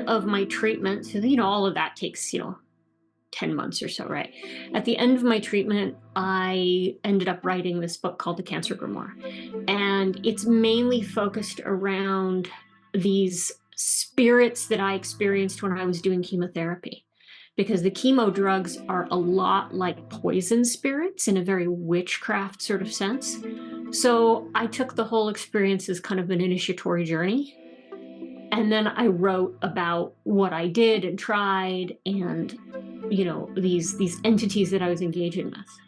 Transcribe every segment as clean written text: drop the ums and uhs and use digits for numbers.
of my treatment, so, all of that takes, 10 months or so, right? At the end of my treatment, I ended up writing this book called The Cancer Grimoire. And it's mainly focused around these spirits that I experienced when I was doing chemotherapy. Because the chemo drugs are a lot like poison spirits in a very witchcraft sort of sense. So I took the whole experience as kind of an initiatory journey. And then I wrote about what I did and tried and, these entities that I was engaging with.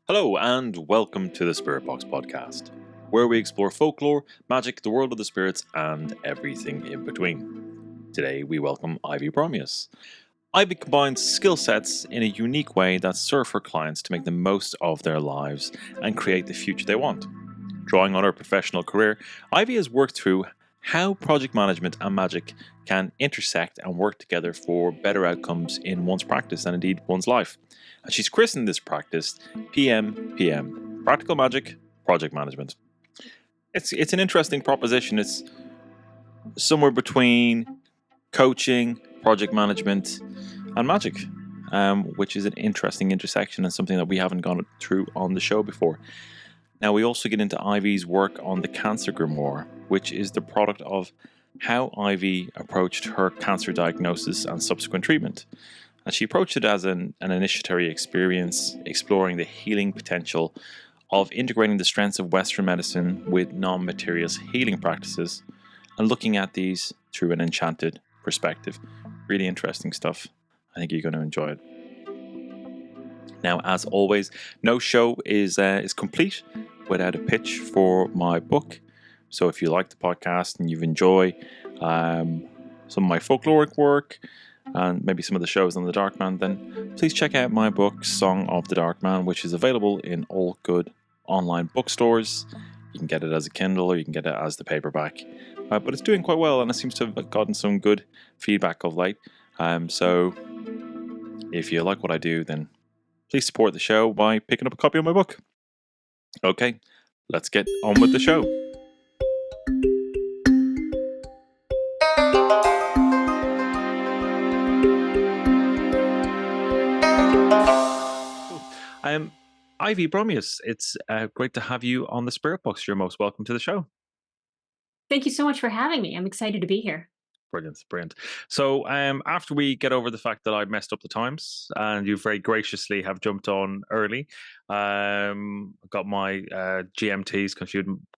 Hello, and welcome to the Spirit Box podcast, where we explore folklore, magic, the world of the spirits, and everything in between. Today, we welcome Ivy Bromius. Ivy combines skill sets in a unique way that serve her clients to make the most of their lives and create the future they want. Drawing on her professional career, Ivy has worked through how project management and magic can intersect and work together for better outcomes in one's practice and indeed one's life. And she's christened this practice PMPM, Practical Magic Project Management. It's an interesting proposition. It's somewhere between coaching, project management, and magic, which is an interesting intersection and something that we haven't gone through on the show before. Now, we also get into Ivy's work on the Cancer Grimoire, which is the product of how Ivy approached her cancer diagnosis and subsequent treatment. And she approached it as an initiatory experience, exploring the healing potential of integrating the strengths of Western medicine with non-materialist healing practices and looking at these through an enchanted perspective. Really interesting stuff. I think you're going to enjoy it. Now, as always, no show is complete without a pitch for my book. So if you like the podcast and you enjoy some of my folkloric work and maybe some of the shows on the Dark Man, then please check out my book, Song of the Dark Man, which is available in all good online bookstores. You can get it as a Kindle or you can get it as the paperback. But it's doing quite well and it seems to have gotten some good feedback of late. So if you like what I do, then please support the show by picking up a copy of my book. Okay, let's get on with the show. Ivy Bromius, it's great to have you on the Spirit Box. You're most welcome to the show. Thank you so much for having me. I'm excited to be here. Brilliant. So after we get over the fact that I messed up the times and you very graciously have jumped on early, got my GMTs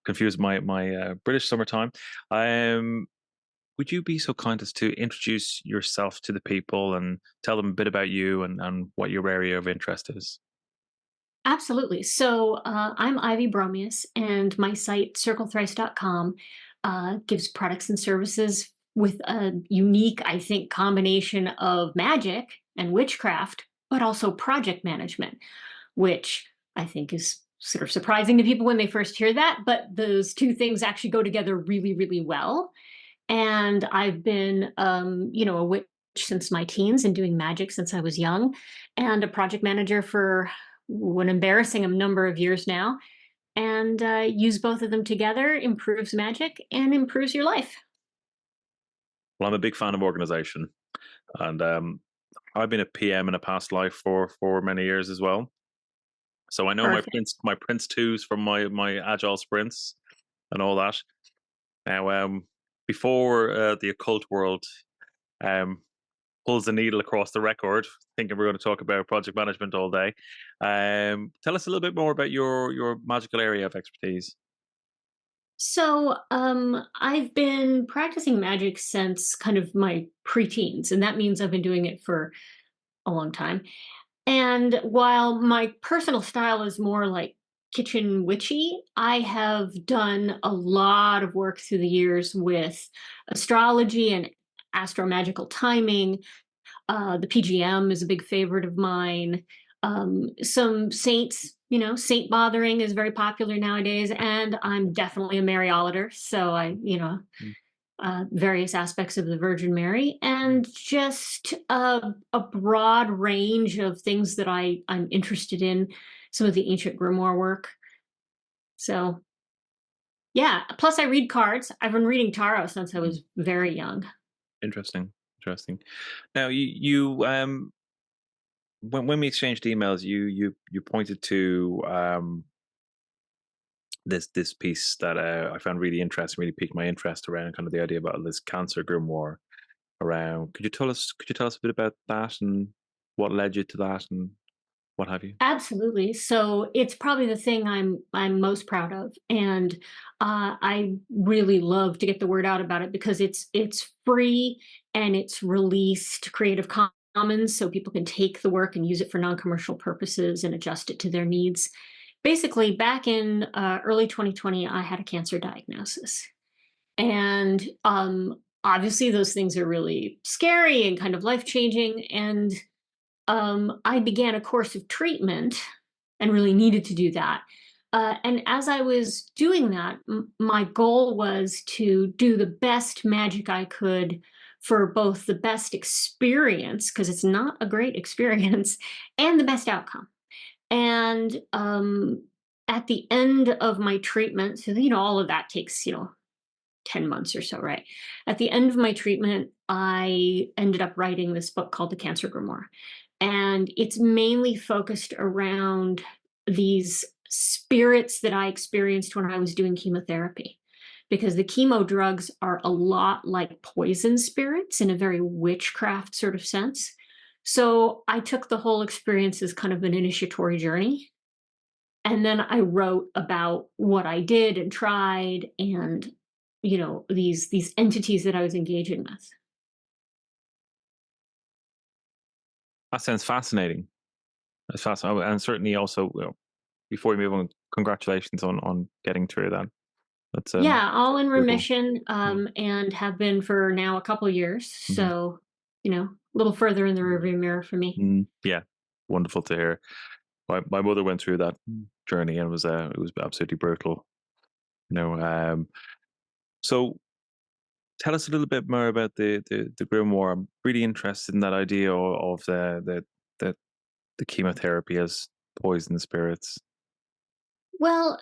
confused my British summertime. Would you be so kind as to introduce yourself to the people and tell them a bit about you and what your area of interest is? Absolutely. So I'm Ivy Bromius, and my site, circlethrice.com, gives products and services with a unique, I think, combination of magic and witchcraft, but also project management, which I think is sort of surprising to people when they first hear that. But those two things actually go together really, really well. And I've been, a witch since my teens and doing magic since I was young, and a project manager for an embarrassing number of years now. And use both of them together, improves magic and improves your life. Well, I'm a big fan of organization, and I've been a PM in a past life for many years as well. So I know Perfect. my Prince twos from my agile sprints and all that. Now, before the occult world pulls the needle across the record, thinking we're going to talk about project management all day, tell us a little bit more about your magical area of expertise. So I've been practicing magic since kind of my preteens, and that means I've been doing it for a long time. And while my personal style is more like kitchen witchy, I have done a lot of work through the years with astrology and astromagical timing. The PGM is a big favorite of mine. Some saints, saint bothering is very popular nowadays, and I'm definitely a Mariolater. So Mm. various aspects of the Virgin Mary, and just a broad range of things that I'm interested in. Some of the ancient grimoire work. So Yeah. Plus, I read cards. I've been reading tarot since I Mm, was very young. interesting, interesting. Now, when we exchanged emails, you pointed to this piece that I found really interesting, really piqued my interest around kind of the idea about this Cancer Grimoire. Around, could you tell us a bit about that and what led you to that and what have you? Absolutely. So it's probably the thing I'm most proud of, and I really love to get the word out about it because it's free and it's released Creative Commons, so people can take the work and use it for non-commercial purposes and adjust it to their needs. Basically, back in early 2020, I had a cancer diagnosis, and obviously those things are really scary and kind of life changing. And I began a course of treatment and really needed to do that. And as I was doing that, my goal was to do the best magic I could for both the best experience, because it's not a great experience, and the best outcome. And at the end of my treatment, so all of that takes 10 months or so, right? At the end of my treatment, I ended up writing this book called The Cancer Grimoire. And it's mainly focused around these spirits that I experienced when I was doing chemotherapy. Because the chemo drugs are a lot like poison spirits in a very witchcraft sort of sense. So I took the whole experience as kind of an initiatory journey. And then I wrote about what I did and tried, and these entities that I was engaging with. That sounds fascinating. That's fascinating, and certainly also, before we move on, congratulations on getting through that. That's Yeah, all in brutal. remission, Mm, and have been for now a couple years. mhm, So, a little further in the rearview mirror for me. yeah, wonderful to hear. My mother went through that journey, and it was absolutely brutal. You know, so tell us a little bit more about the grimoire. I'm really interested in that idea of the the chemotherapy as poison spirits. Well,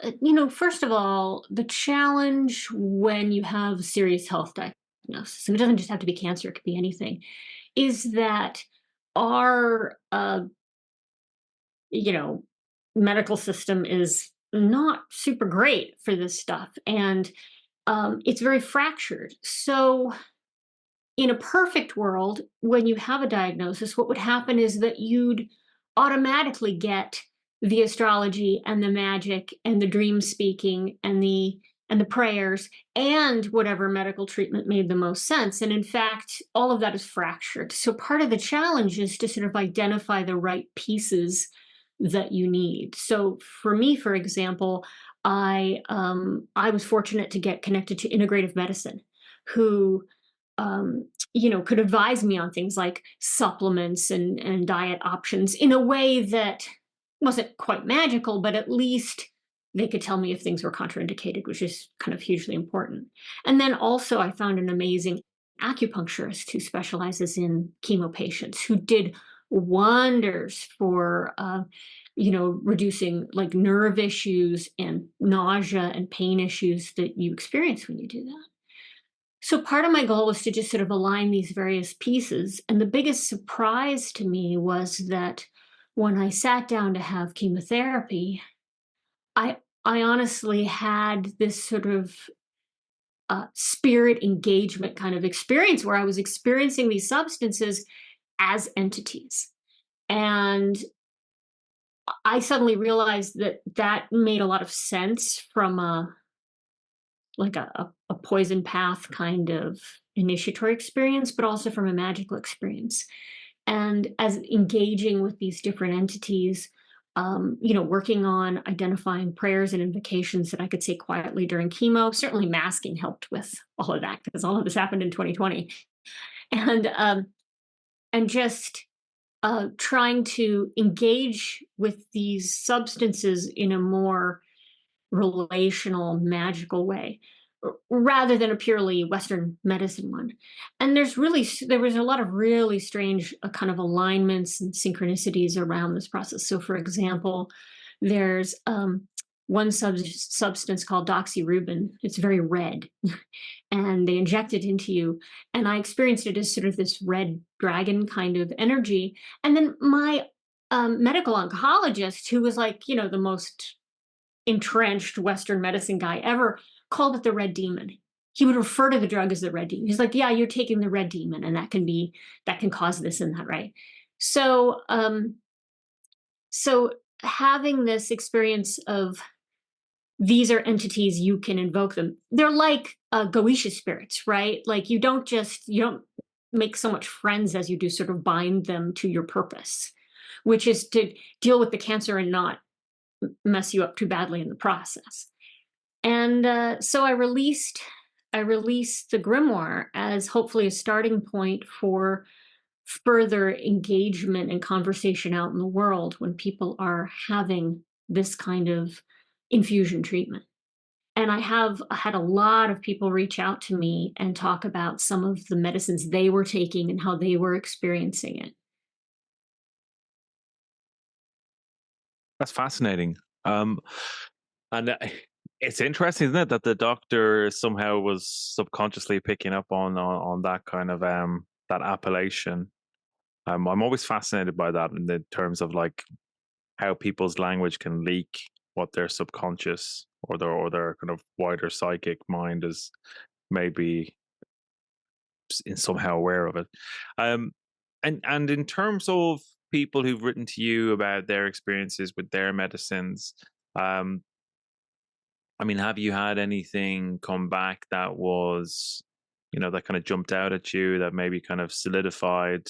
first of all, the challenge when you have a serious health diagnosis, and it doesn't just have to be cancer, it could be anything, is that our you know, medical system is not super great for this stuff, and it's very fractured. So, in a perfect world, when you have a diagnosis, what would happen is that you'd automatically get the astrology and the magic and the dream speaking and the prayers and whatever medical treatment made the most sense. And in fact, all of that is fractured. So part of the challenge is to sort of identify the right pieces that you need. So for me, for example, I was fortunate to get connected to integrative medicine, who could advise me on things like supplements and diet options in a way that wasn't quite magical, but at least they could tell me if things were contraindicated, which is kind of hugely important. And then also, I found an amazing acupuncturist who specializes in chemo patients, who did wonders for reducing like nerve issues and nausea and pain issues that you experience when you do that. So part of my goal was to just sort of align these various pieces. And the biggest surprise to me was that when I sat down to have chemotherapy, I honestly had this sort of spirit engagement kind of experience where I was experiencing these substances as entities. And I suddenly realized that that made a lot of sense from a poison path kind of initiatory experience, but also from a magical experience. And as engaging with these different entities, working on identifying prayers and invocations that I could say quietly during chemo. Certainly, masking helped with all of that because all of this happened in 2020, and just trying to engage with these substances in a more relational, magical way, rather than a purely Western medicine one. And there was a lot of really strange kind of alignments and synchronicities around this process. So, for example, there's one substance called doxyrubin. It's very red, and they inject it into you. And I experienced it as sort of this red dragon kind of energy. And then my medical oncologist, who was like, the most entrenched Western medicine guy ever, called it the red demon. He would refer to the drug as the red demon. He's like, yeah, you're taking the red demon, and that can cause this and that, right? So, so having this experience of these are entities, you can invoke them. They're like Goetia spirits, right? Like you don't make so much friends as you do sort of bind them to your purpose, which is to deal with the cancer and not mess you up too badly in the process. And so I released the grimoire as hopefully a starting point for further engagement and conversation out in the world when people are having this kind of infusion treatment. And I have had a lot of people reach out to me and talk about some of the medicines they were taking and how they were experiencing it. That's fascinating. And it's interesting, isn't it, that the doctor somehow was subconsciously picking up on that kind of that appellation. I'm always fascinated by that in the terms of like how people's language can leak what their subconscious or their kind of wider psychic mind is maybe in somehow aware of it. Um, and in terms of people who've written to you about their experiences with their medicines, um, I mean, have you had anything come back that was, that kind of jumped out at you that maybe kind of solidified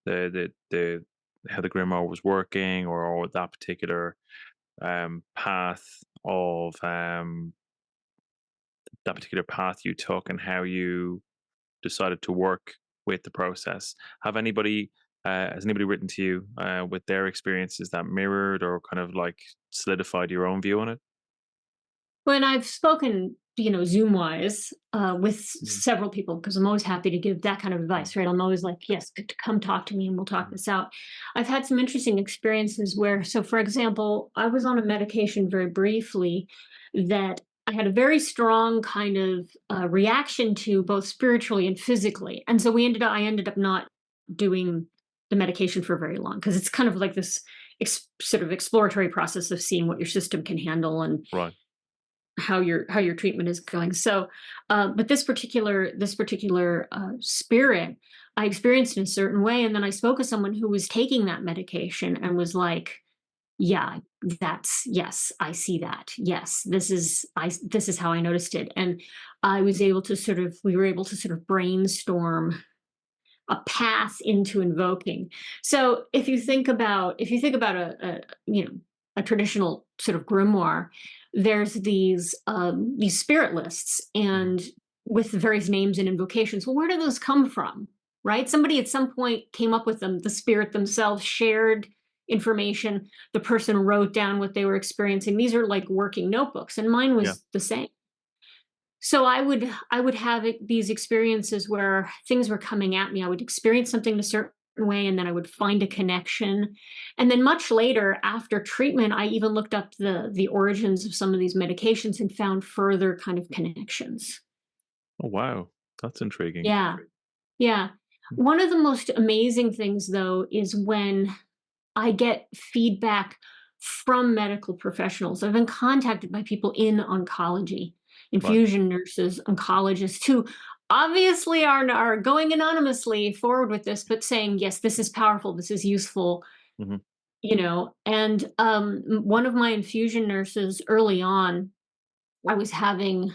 the how the grimoire was working, or that particular path of that particular path you took and how you decided to work with the process? Have anybody has anybody written to you with their experiences that mirrored or kind of like solidified your own view on it? When I've spoken, Zoom wise, with Mm, several people, because I'm always happy to give that kind of mm, advice, right? I'm always like, yes, come talk to me and we'll talk mm. this out. I've had some interesting experiences where, so for example, I was on a medication very briefly that I had a very strong kind of reaction to both spiritually and physically. And so I ended up not doing the medication for very long because it's kind of like this sort of exploratory process of seeing what your system can handle and Right. how your treatment is going. So, but this particular spirit, I experienced in a certain way, and then I spoke with someone who was taking that medication and was like, "Yeah, that's yes, I see that. Yes, this is how I noticed it." And we were able to sort of brainstorm a path into invoking. So if you think about a traditional sort of grimoire, there's these spirit lists Mhm. and with the various names and invocations. Well, where do those come from? Right? Somebody at some point came up with them. The spirit themselves shared information. The person wrote down what they were experiencing. These are like working notebooks, and mine Yeah. was the same. So I would have these experiences where things were coming at me. I would experience something in a certain way, and then I would find a connection. And then much later, after treatment, I even looked up the origins of some of these medications and found further kind of connections. Oh wow, that's intriguing. Yeah, yeah. One of the most amazing things, though, is when I get feedback from medical professionals. I've been contacted by people in oncology, Right. infusion nurses, oncologists who obviously are going anonymously forward with this, but saying, yes, this is powerful, this is useful, Hmm. And one of my infusion nurses early on, I was having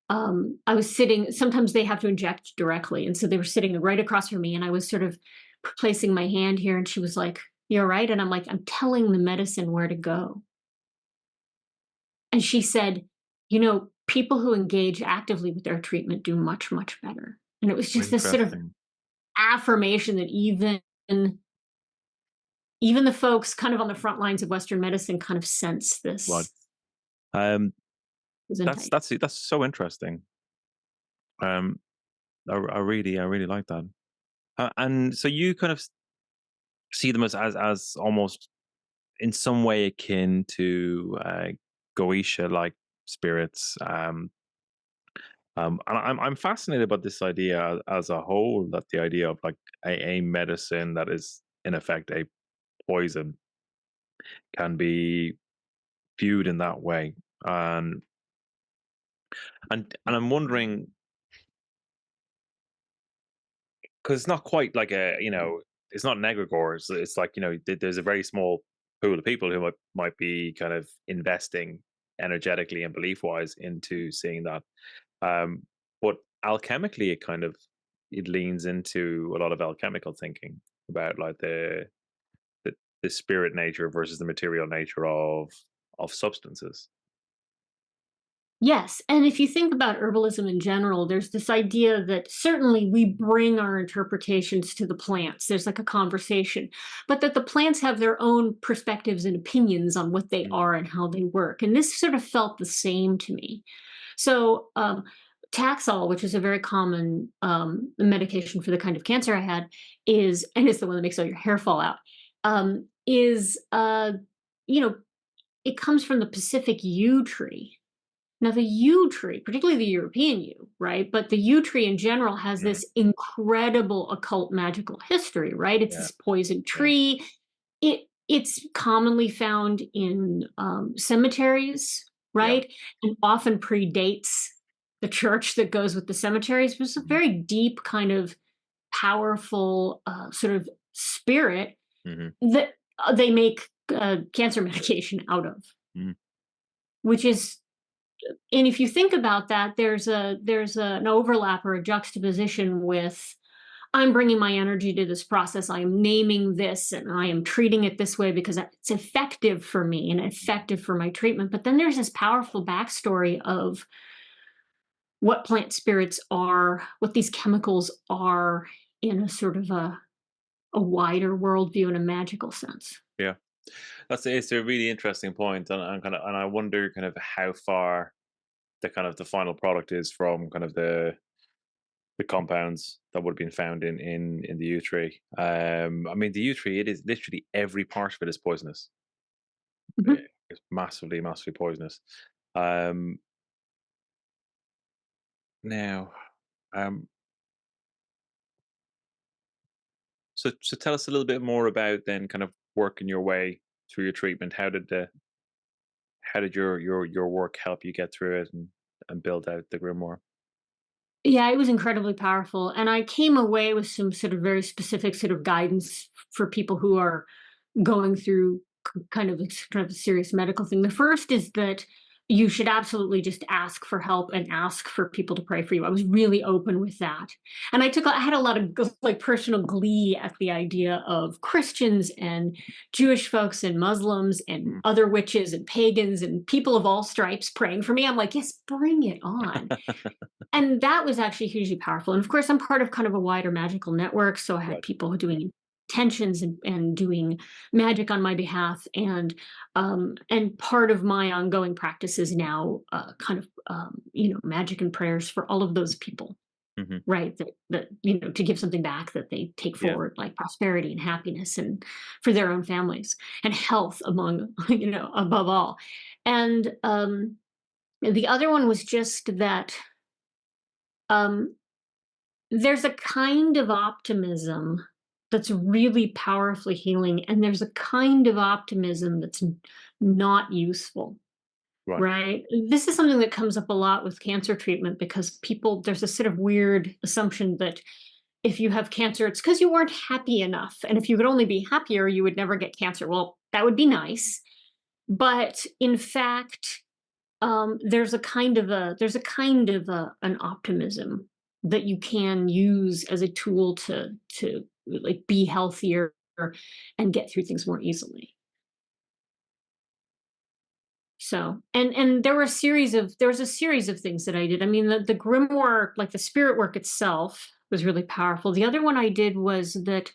I was sitting, sometimes they have to inject directly. And so they were sitting right across from me, and I was sort of placing my hand here, and she was like, "You're right." And I'm like, "I'm telling the medicine where to go." And she said, people who engage actively with their treatment do much, much better. And it was just this sort of Interesting. affirmation that even the folks kind of on the front lines of Western medicine kind of sense Right. this Um, that's Gesundheit. that's that's so interesting. Um, I really like that. And so you kind of see them as almost in some way akin to Goetia like spirits. And I'm fascinated about this idea as a whole, that the idea of like a medicine that is in effect a poison can be viewed in that way. And and I'm wondering, because it's not quite like a, it's not an egregore. It's like, there's a very small pool of people who might be kind of investing energetically and belief wise into seeing that. Um, but alchemically, it leans into a lot of alchemical thinking about like the, the spirit nature versus the material nature of substances. Yes, and if you think about herbalism in general, there's this idea that certainly we bring our interpretations to the plants. There's like a conversation, but that the plants have their own perspectives and opinions on what they Mm, are and how they work. And this sort of felt the same to me. So, Taxol, which is a very common medication for the kind of cancer I had, and it's the one that makes all your hair fall out, is, you know, it comes from the Pacific yew tree. Now, the yew tree, particularly the European yew, right? But the yew tree in general has mm, this incredible occult magical history, right? It's yeah, this poison yeah, tree. It's commonly found in cemeteries, yeah, right? And often predates the church that goes with the cemeteries. It's a mhm, very deep, kind of powerful sort of spirit mhm, that they make cancer medication out of, mhm, which is, and if you think about that, an overlap or a juxtaposition with, I'm bringing my energy to this process. I am naming this and I am treating it this way because it's effective for me and mhm, effective for my treatment. But then there's this powerful backstory of what plant spirits are, what these chemicals are in a sort of a wider worldview in a magical sense. yeah. It's a really interesting point, and I wonder kind of how far the final product is from kind of the compounds that would have been found in the yew tree. I mean, the yew tree, it is literally every part of it is poisonous. Mhm. It's massively, massively poisonous. Um, now, um, so tell us a little bit more about then kind of working your way through your treatment. How did your work help you get through it and build out the grimoire? Yeah, it was incredibly powerful. And I came away with some sort of very specific sort of guidance for people who are going through kind of a serious medical thing. The first is that you should absolutely just ask for help and ask for people to pray for you. I was really open with that. And I had a lot of like personal glee at the idea of Christians and Jewish folks and Muslims and Mm. other witches and pagans and people of all stripes praying for me. I'm like, yes, bring it on. And that was actually hugely powerful. And of course, I'm part of kind of a wider magical network. So I had Right. people doing intentions and doing magic on my behalf. And part of my ongoing practice is now magic and prayers for all of those people, Hmm. right? That to give something back that they take Yeah. forward, like prosperity and happiness and for their own families and health among, above all. And the other one was just that um, there's a kind of optimism that's really powerfully healing, and there's a kind of optimism that's not useful, Right. right? This is something that comes up a lot with cancer treatment because there's a sort of weird assumption that if you have cancer, it's because you weren't happy enough. And if you could only be happier, you would never get cancer. Well, that would be nice. But in fact, an optimism that you can use as a tool to like be healthier and get through things more easily. So, and there was a series of things that I did. I mean, the grimoire, like the spirit work itself, was really powerful. The other one I did was that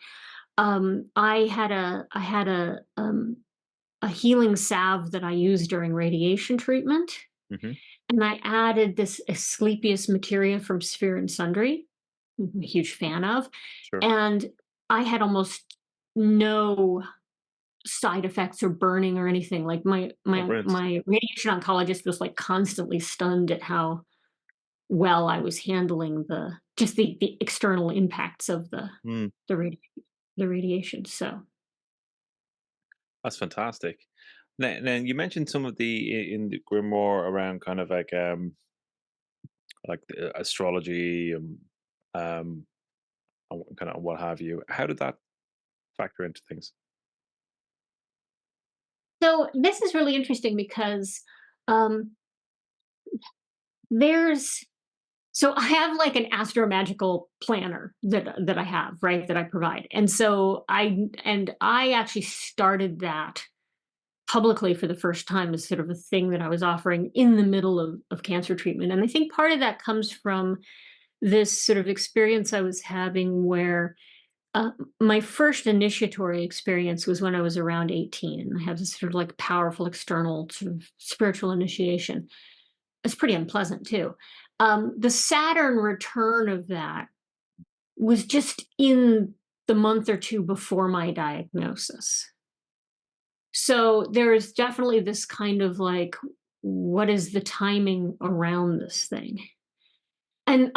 I had a healing salve that I used during radiation treatment. Hmm. And I added this Asclepius materia from Sphere and Sundry, I'm a huge fan of. Sure. And I had almost no side effects or burning or anything. Like my Oh, my brilliant. my radiation oncologist was like constantly stunned at how well I was handling the external impacts of Mm, the radi the radiation. So that's fantastic. Now you mentioned some of in the grimoire around kind of like the astrology um and kind of what have you. How did that factor into things? so this is really interesting because um there's so I have like an astromagical planner that I have, right, that I provide. And I actually started that publicly for the first time as sort of a thing that I was offering in the middle of cancer treatment. And I think part of that comes from this sort of experience I was having where uh, my first initiatory experience was when I was around 18. And I had this sort of like powerful external sort of spiritual initiation. It's pretty unpleasant too. The Saturn return of that was just in the month or two before my diagnosis. So there is definitely this kind of like, what is the timing around this thing? And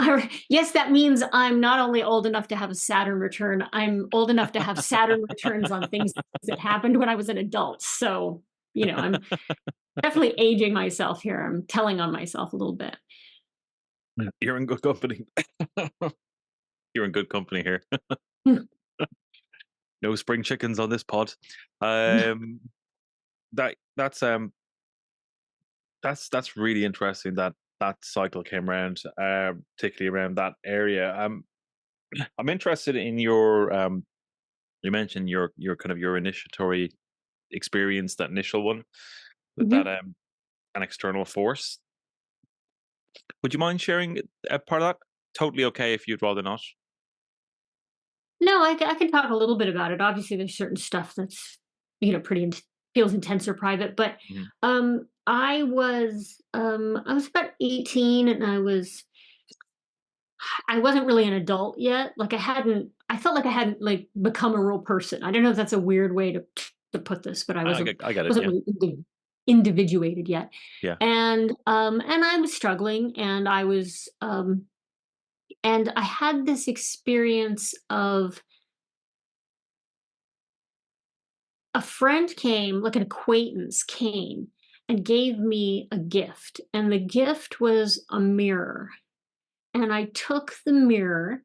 yes, that means I'm not only old enough to have a Saturn return, I'm old enough to have Saturn returns on things that happened when I was an adult. So, I'm definitely aging myself here. I'm telling on myself a little bit. Yeah. You're in good company. You're in good company here. No spring chickens on this pod. Um, that's really interesting that that cycle came around, particularly around that area. I'm interested in your you mentioned your kind of your initiatory experience, that initial one with that Mhm. an external force. Would you mind sharing a part of that? Totally okay if you'd rather not. No, I can talk a little bit about it. Obviously, there's certain stuff that's pretty feels intense or private. But Mhm. I was about 18, and I wasn't really an adult yet. Like I felt like I hadn't like become a real person. I don't know if that's a weird way to put this, but I I get it. wasn't Yeah, really individuated yet. yeah. And I was struggling, and I had this experience of a friend came, like an acquaintance came and gave me a gift. And the gift was a mirror. And I took the mirror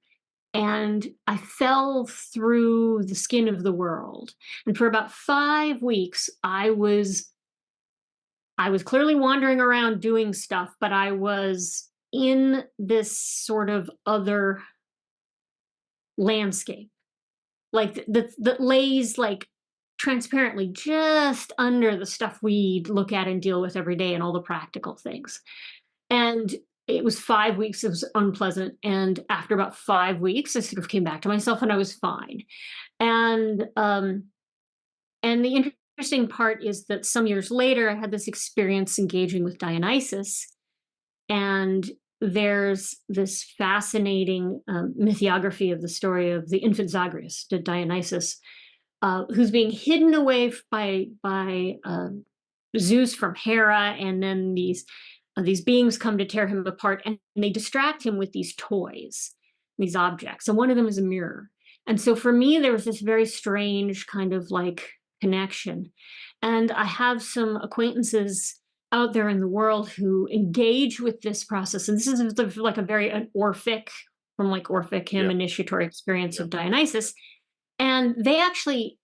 and I fell through the skin of the world. And for about 5 weeks, I was clearly wandering around doing stuff, but I was in this sort of other landscape, like that lays like transparently just under the stuff we look at and deal with every day and all the practical things. And it was 5 weeks. It was unpleasant. And after about 5 weeks, I sort of came back to myself and I was fine. And and the interesting part is that some years later, I had this experience engaging with Dionysus, and there's this fascinating mythography of the story of the infant Zagreus, the Dionysus, who's being hidden away by Zeus from Hera, and then these beings come to tear him apart, and they distract him with these toys, these objects, and one of them is a mirror. And so for me, there was this very strange kind of like connection, and I have some acquaintances out there in the world who engage with this process, and this is like a very an Orphic from like Orphic hymn Yeah, initiatory experience yeah. of Dionysus, and they actually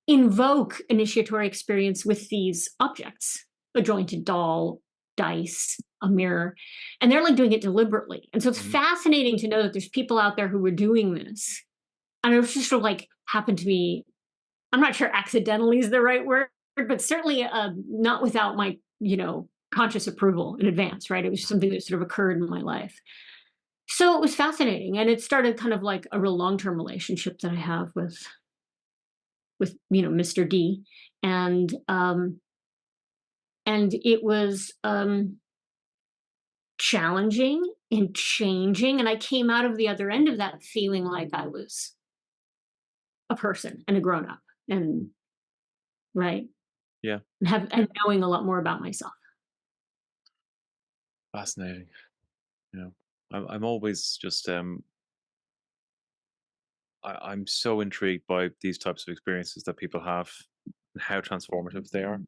invoke initiatory experience with these objects, a jointed doll, dice, a mirror, and they're like doing it deliberately. And so it's Mhm. fascinating to know that there's people out there who were doing this. And it was just sort of like happened to me. I'm not sure accidentally is the right word, but certainly not without my, conscious approval in advance, right? It was something that sort of occurred in my life. So it was fascinating. And it started kind of like a real long-term relationship that I have with Mr. D, and it was challenging and changing, and I came out of the other end of that feeling like I was a person and a grown up, and right? Yeah. And knowing a lot more about myself. Fascinating. Yeah. I'm always just I'm so intrigued by these types of experiences that people have and how transformative they are.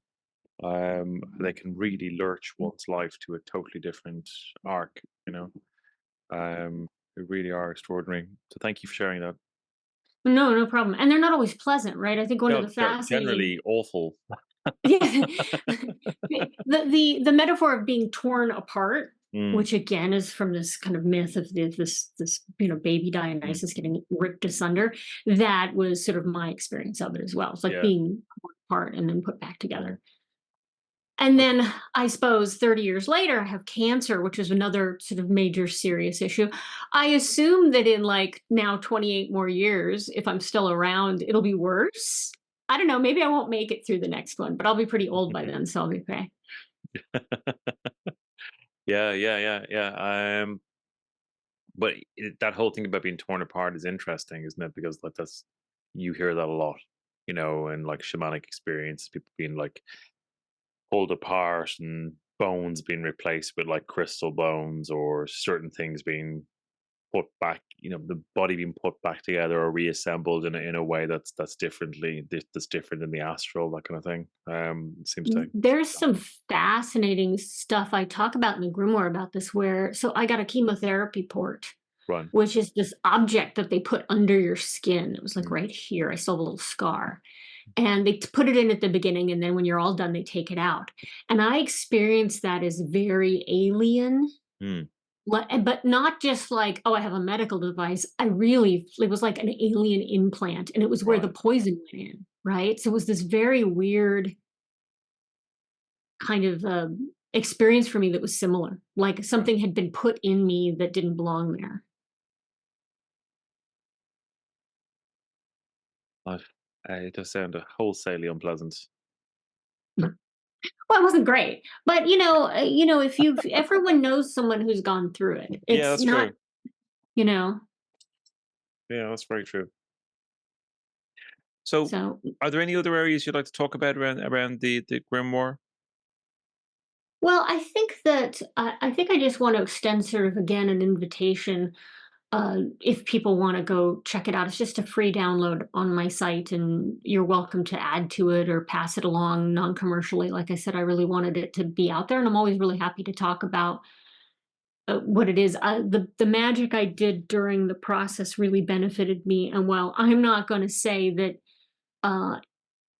They can really lurch one's life to a totally different arc, you know. They really are extraordinary. So thank you for sharing that. No, no problem. And they're not always pleasant, right? I think one of No, the generally fascinating awful. yeah. The metaphor of being torn apart, Mm, which again is from this kind of myth of this baby mm, Dionysus getting ripped asunder. That was sort of my experience of it as well. It's like yeah. being torn apart and then put back together. And then I suppose 30 years later, I have cancer, which is another sort of major serious issue. I assume that in like now 28 more years, if I'm still around, it'll be worse. I don't know. Maybe I won't make it through the next one, but I'll be pretty old by then, so I'll be okay. Yeah, yeah, yeah, yeah. But that whole thing about being torn apart is interesting, isn't it? Because like that's you hear that a lot, in like shamanic experience, people being like pulled apart and bones being replaced with like crystal bones or certain things being put back, the body being put back together or reassembled in a way that's different in the astral, that kind of thing. It seems to There's some fascinating stuff I talk about in the grimoire about this, where so I got a chemotherapy port, run. which is this object that they put under your skin. It was like Mm, right here. I still have a little scar. And they put it in at the beginning, and then when you're all done, they take it out. And I experienced that as very alien, mm, but not just like, oh, I have a medical device. It was like an alien implant, and it was where the right. poison went in, right? So it was this very weird kind of experience for me that was similar. Like Right. something had been put in me that didn't belong there. I've, it does sound wholesale unpleasant. Well, it wasn't great, but if everyone knows someone who's gone through it, Yeah, it's that's not, true. you know, Yeah, that's very true. So, so are there any other areas you'd like to talk about around the grimoire? well, I think I just want to extend sort of again an invitation. If people want to go check it out, it's just a free download on my site, and you're welcome to add to it or pass it along non-commercially. Like I said, I really wanted it to be out there, and I'm always really happy to talk about what it is. The magic I did during the process really benefited me, and while I'm not going to say that uh,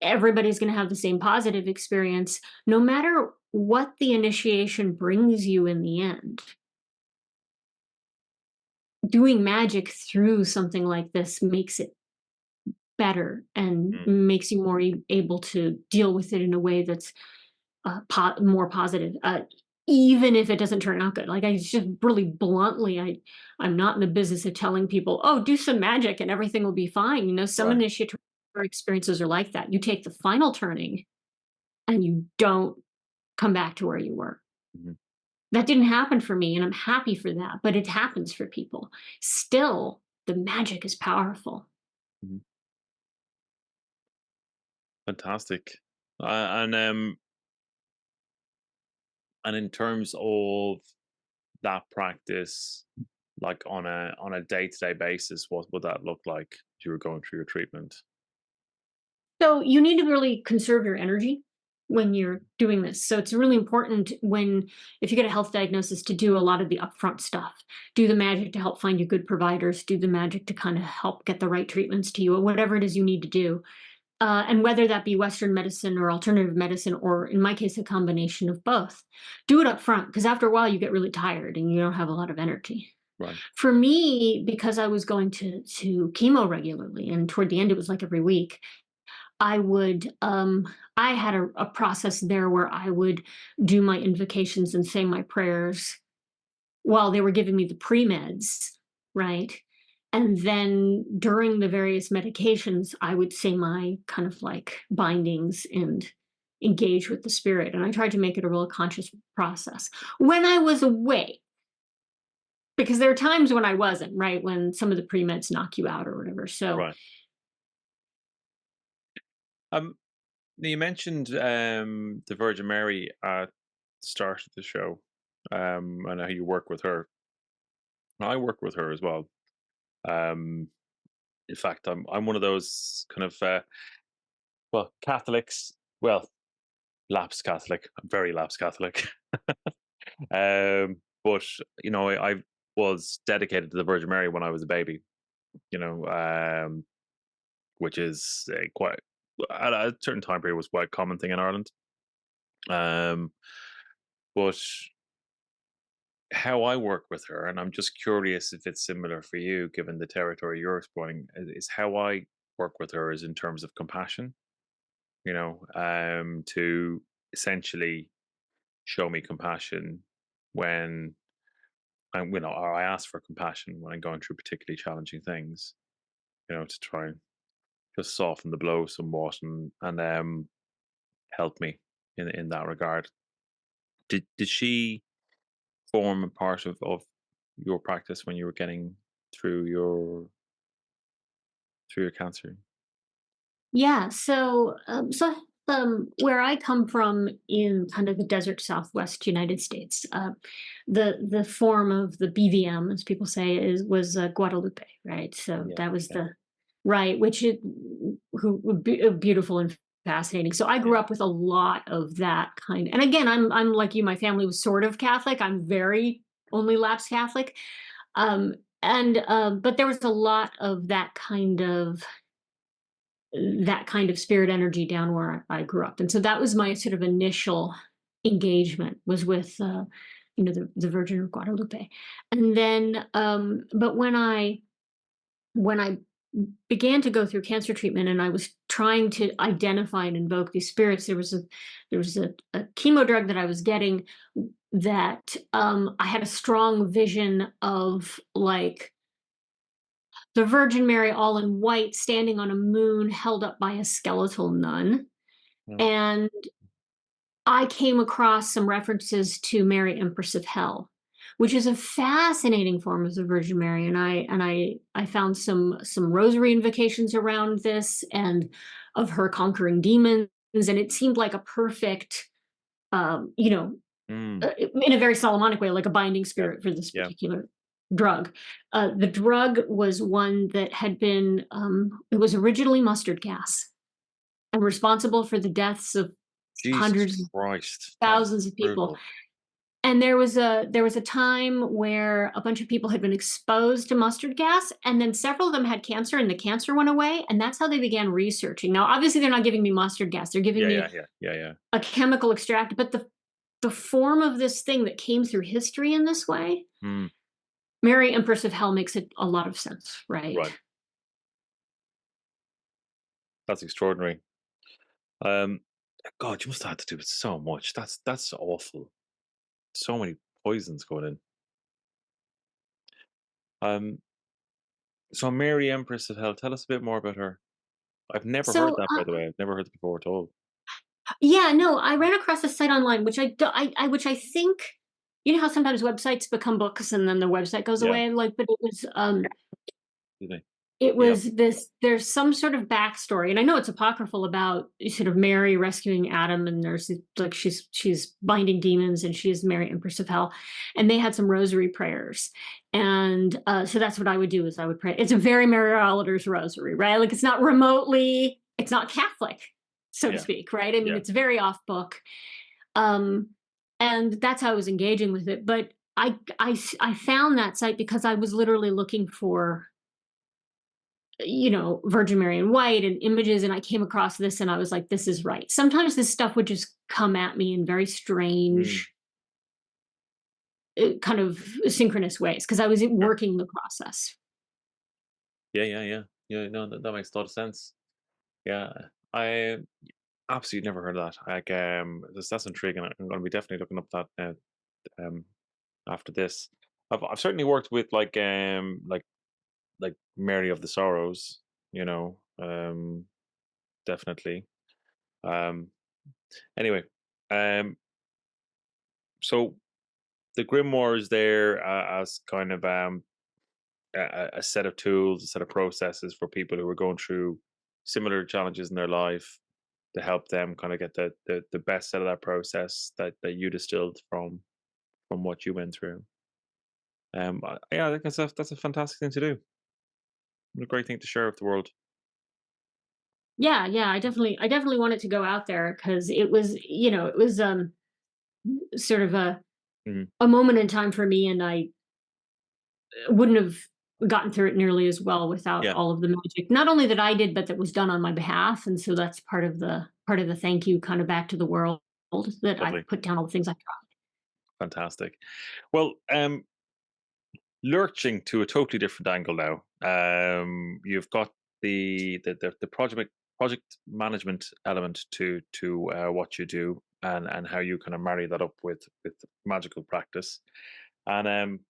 everybody's going to have the same positive experience, no matter what the initiation brings you in the end, doing magic through something like this makes it better and Mm, makes you more able to deal with it in a way that's more positive. Even if it doesn't turn out good, like I just really bluntly, I'm not in the business of telling people, oh, do some magic and everything will be fine. Some right. initiatory experiences are like that. You take the final turning and you don't come back to where you were. Mhm, That didn't happen for me, and I'm happy for that, but it happens for people. Still, the magic is powerful. mhm. Fantastic. And in terms of that practice, like on a day-to-day basis, what would that look like if you were going through your treatment? So you need to really conserve your energy when you're doing this. So it's really important if you get a health diagnosis, to do a lot of the upfront stuff. Do the magic to help find you good providers, do the magic to kind of help get the right treatments to you, or whatever it is you need to do. And whether that be Western medicine or alternative medicine, or in my case, a combination of both, do it up front, because after a while you get really tired and you don't have a lot of energy. Right. For me, because I was going to chemo regularly, and toward the end it was like every week, I had a process there where I would do my invocations and say my prayers while they were giving me the pre-meds, right? And then during the various medications, I would say my kind of like bindings and engage with the spirit. And I tried to make it a real conscious process when I was awake, because there are times when I wasn't, right? When some of the pre-meds knock you out or whatever. So Right. Um, You mentioned the Virgin Mary at the start of the show, and how you work with her. I work with her as well. Um, in fact, I'm one of those kind of well Catholics. Well, lapsed Catholic. I'm very lapsed Catholic. But I was dedicated to the Virgin Mary when I was a baby. You know, which is quite at a certain time period was quite a common thing in Ireland. Um, but how I work with her, and I'm just curious if it's similar for you, given the territory you're exploring, is how I work with her is in terms of compassion. To essentially show me compassion when or I ask for compassion when I'm going through particularly challenging things. To try and just soften the blow somewhat and help me in that regard. Did she form a part of your practice when you were getting through your cancer? Yeah, where I come from in kind of the desert Southwest United States, the form of the BVM, as people say, is was Guadalupe, right? So Yeah, that was yeah, the right, which it who would be beautiful and fascinating. So I grew yeah. up with a lot of that kind. And again, I'm like you. My family was sort of Catholic. I'm very only lapsed Catholic, and but there was a lot of that kind of spirit energy down where I grew up. And so that was my sort of initial engagement was with the Virgin of Guadalupe. And then but when I began to go through cancer treatment and I was trying to identify and invoke these spirits, there was a chemo drug that I was getting that I had a strong vision of, like, the Virgin Mary all in white standing on a moon held up by a skeletal nun. Mm, And I came across some references to Mary Empress of Hell, which is a fascinating form of the Virgin Mary. And I found some rosary invocations around this and of her conquering demons. And it seemed like a perfect um, you know, mm, in a very Solomonic way, like a binding yeah, spirit for this yeah. particular drug. The drug was one that had been, it was originally mustard gas and responsible for the deaths of Jesus hundreds, Christ, that is thousands of people. brutal. And there was a time where a bunch of people had been exposed to mustard gas, and then several of them had cancer, and the cancer went away, and that's how they began researching. Now, obviously, they're not giving me mustard gas; they're giving Yeah, me yeah, yeah, yeah, yeah. a chemical extract. But the form of this thing that came through history in this way, Mm, Mary Empress of Hell makes it a lot of sense, right? right, that's extraordinary. Um, God, you must have had to do with so much. That's awful. So many poisons going in. Um, so Mary Empress of Hell. Tell us a bit more about her. I've never heard So, that, by the way. I've never heard it before at all. yeah, no, I ran across a site online, which which I think, you know how sometimes websites become books and then the website goes Yeah, away, like, but excuse me. it Yeah. was this. There's some sort of backstory, and I know it's apocryphal about sort of Mary rescuing Adam, and there's like she's binding demons, and she's Mary Empress of Hell, and they had some rosary prayers, and so that's what I would do is I would pray. It's a very Mary Oliver's rosary, right? Like it's not Catholic, so to Yeah, speak, right? I mean, yeah. it's very off book, um, and that's how I was engaging with it. But I found that site because I was literally looking for Virgin Mary in white and images. And I came across this and I was like, this is right. Sometimes this stuff would just come at me in very Mm, strange, kind of synchronous ways because I was sure. working the process. Yeah, yeah, yeah. Yeah, no, that makes a lot of sense. Yeah. I absolutely never heard of that. Like, that's intriguing. I'm going to be definitely looking up that um, after this. I've certainly worked with like Mary of the Sorrows. Definitely. Um, anyway, um, so the grimoire is there as kind of a set of tools, a set of processes for people who are going through similar challenges in their life. to help them kind of get the best out of that process that you distilled from what you went through. Yeah, I think that's a fantastic thing to do. What a great thing to share with the world. Yeah, yeah, I definitely wanted to go out there because it was, it was sort of Mhm. a moment in time for me, and I wouldn't have gotten through it nearly as well without Yeah, all of the magic. Not only that I did, but that was done on my behalf, and so that's part of the thank you kind of back to the world that I lovely, put down all the things I tried. fantastic. Well, lurching to a totally different angle now. You've got the project management element to what you do, and how you kind of marry that up with magical practice. And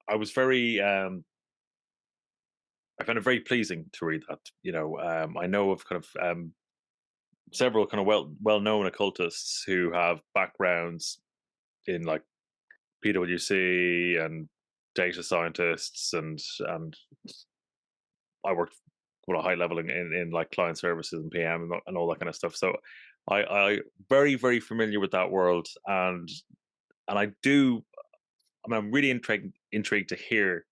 I was very I found it very pleasing to read that. I know of kind of several kind of well known occultists who have backgrounds in like PwC and data scientists, and I worked with a high level in like client services and PM and all that kind of stuff. So I very very familiar with that world, and I do. I mean, I'm really intrigued to hear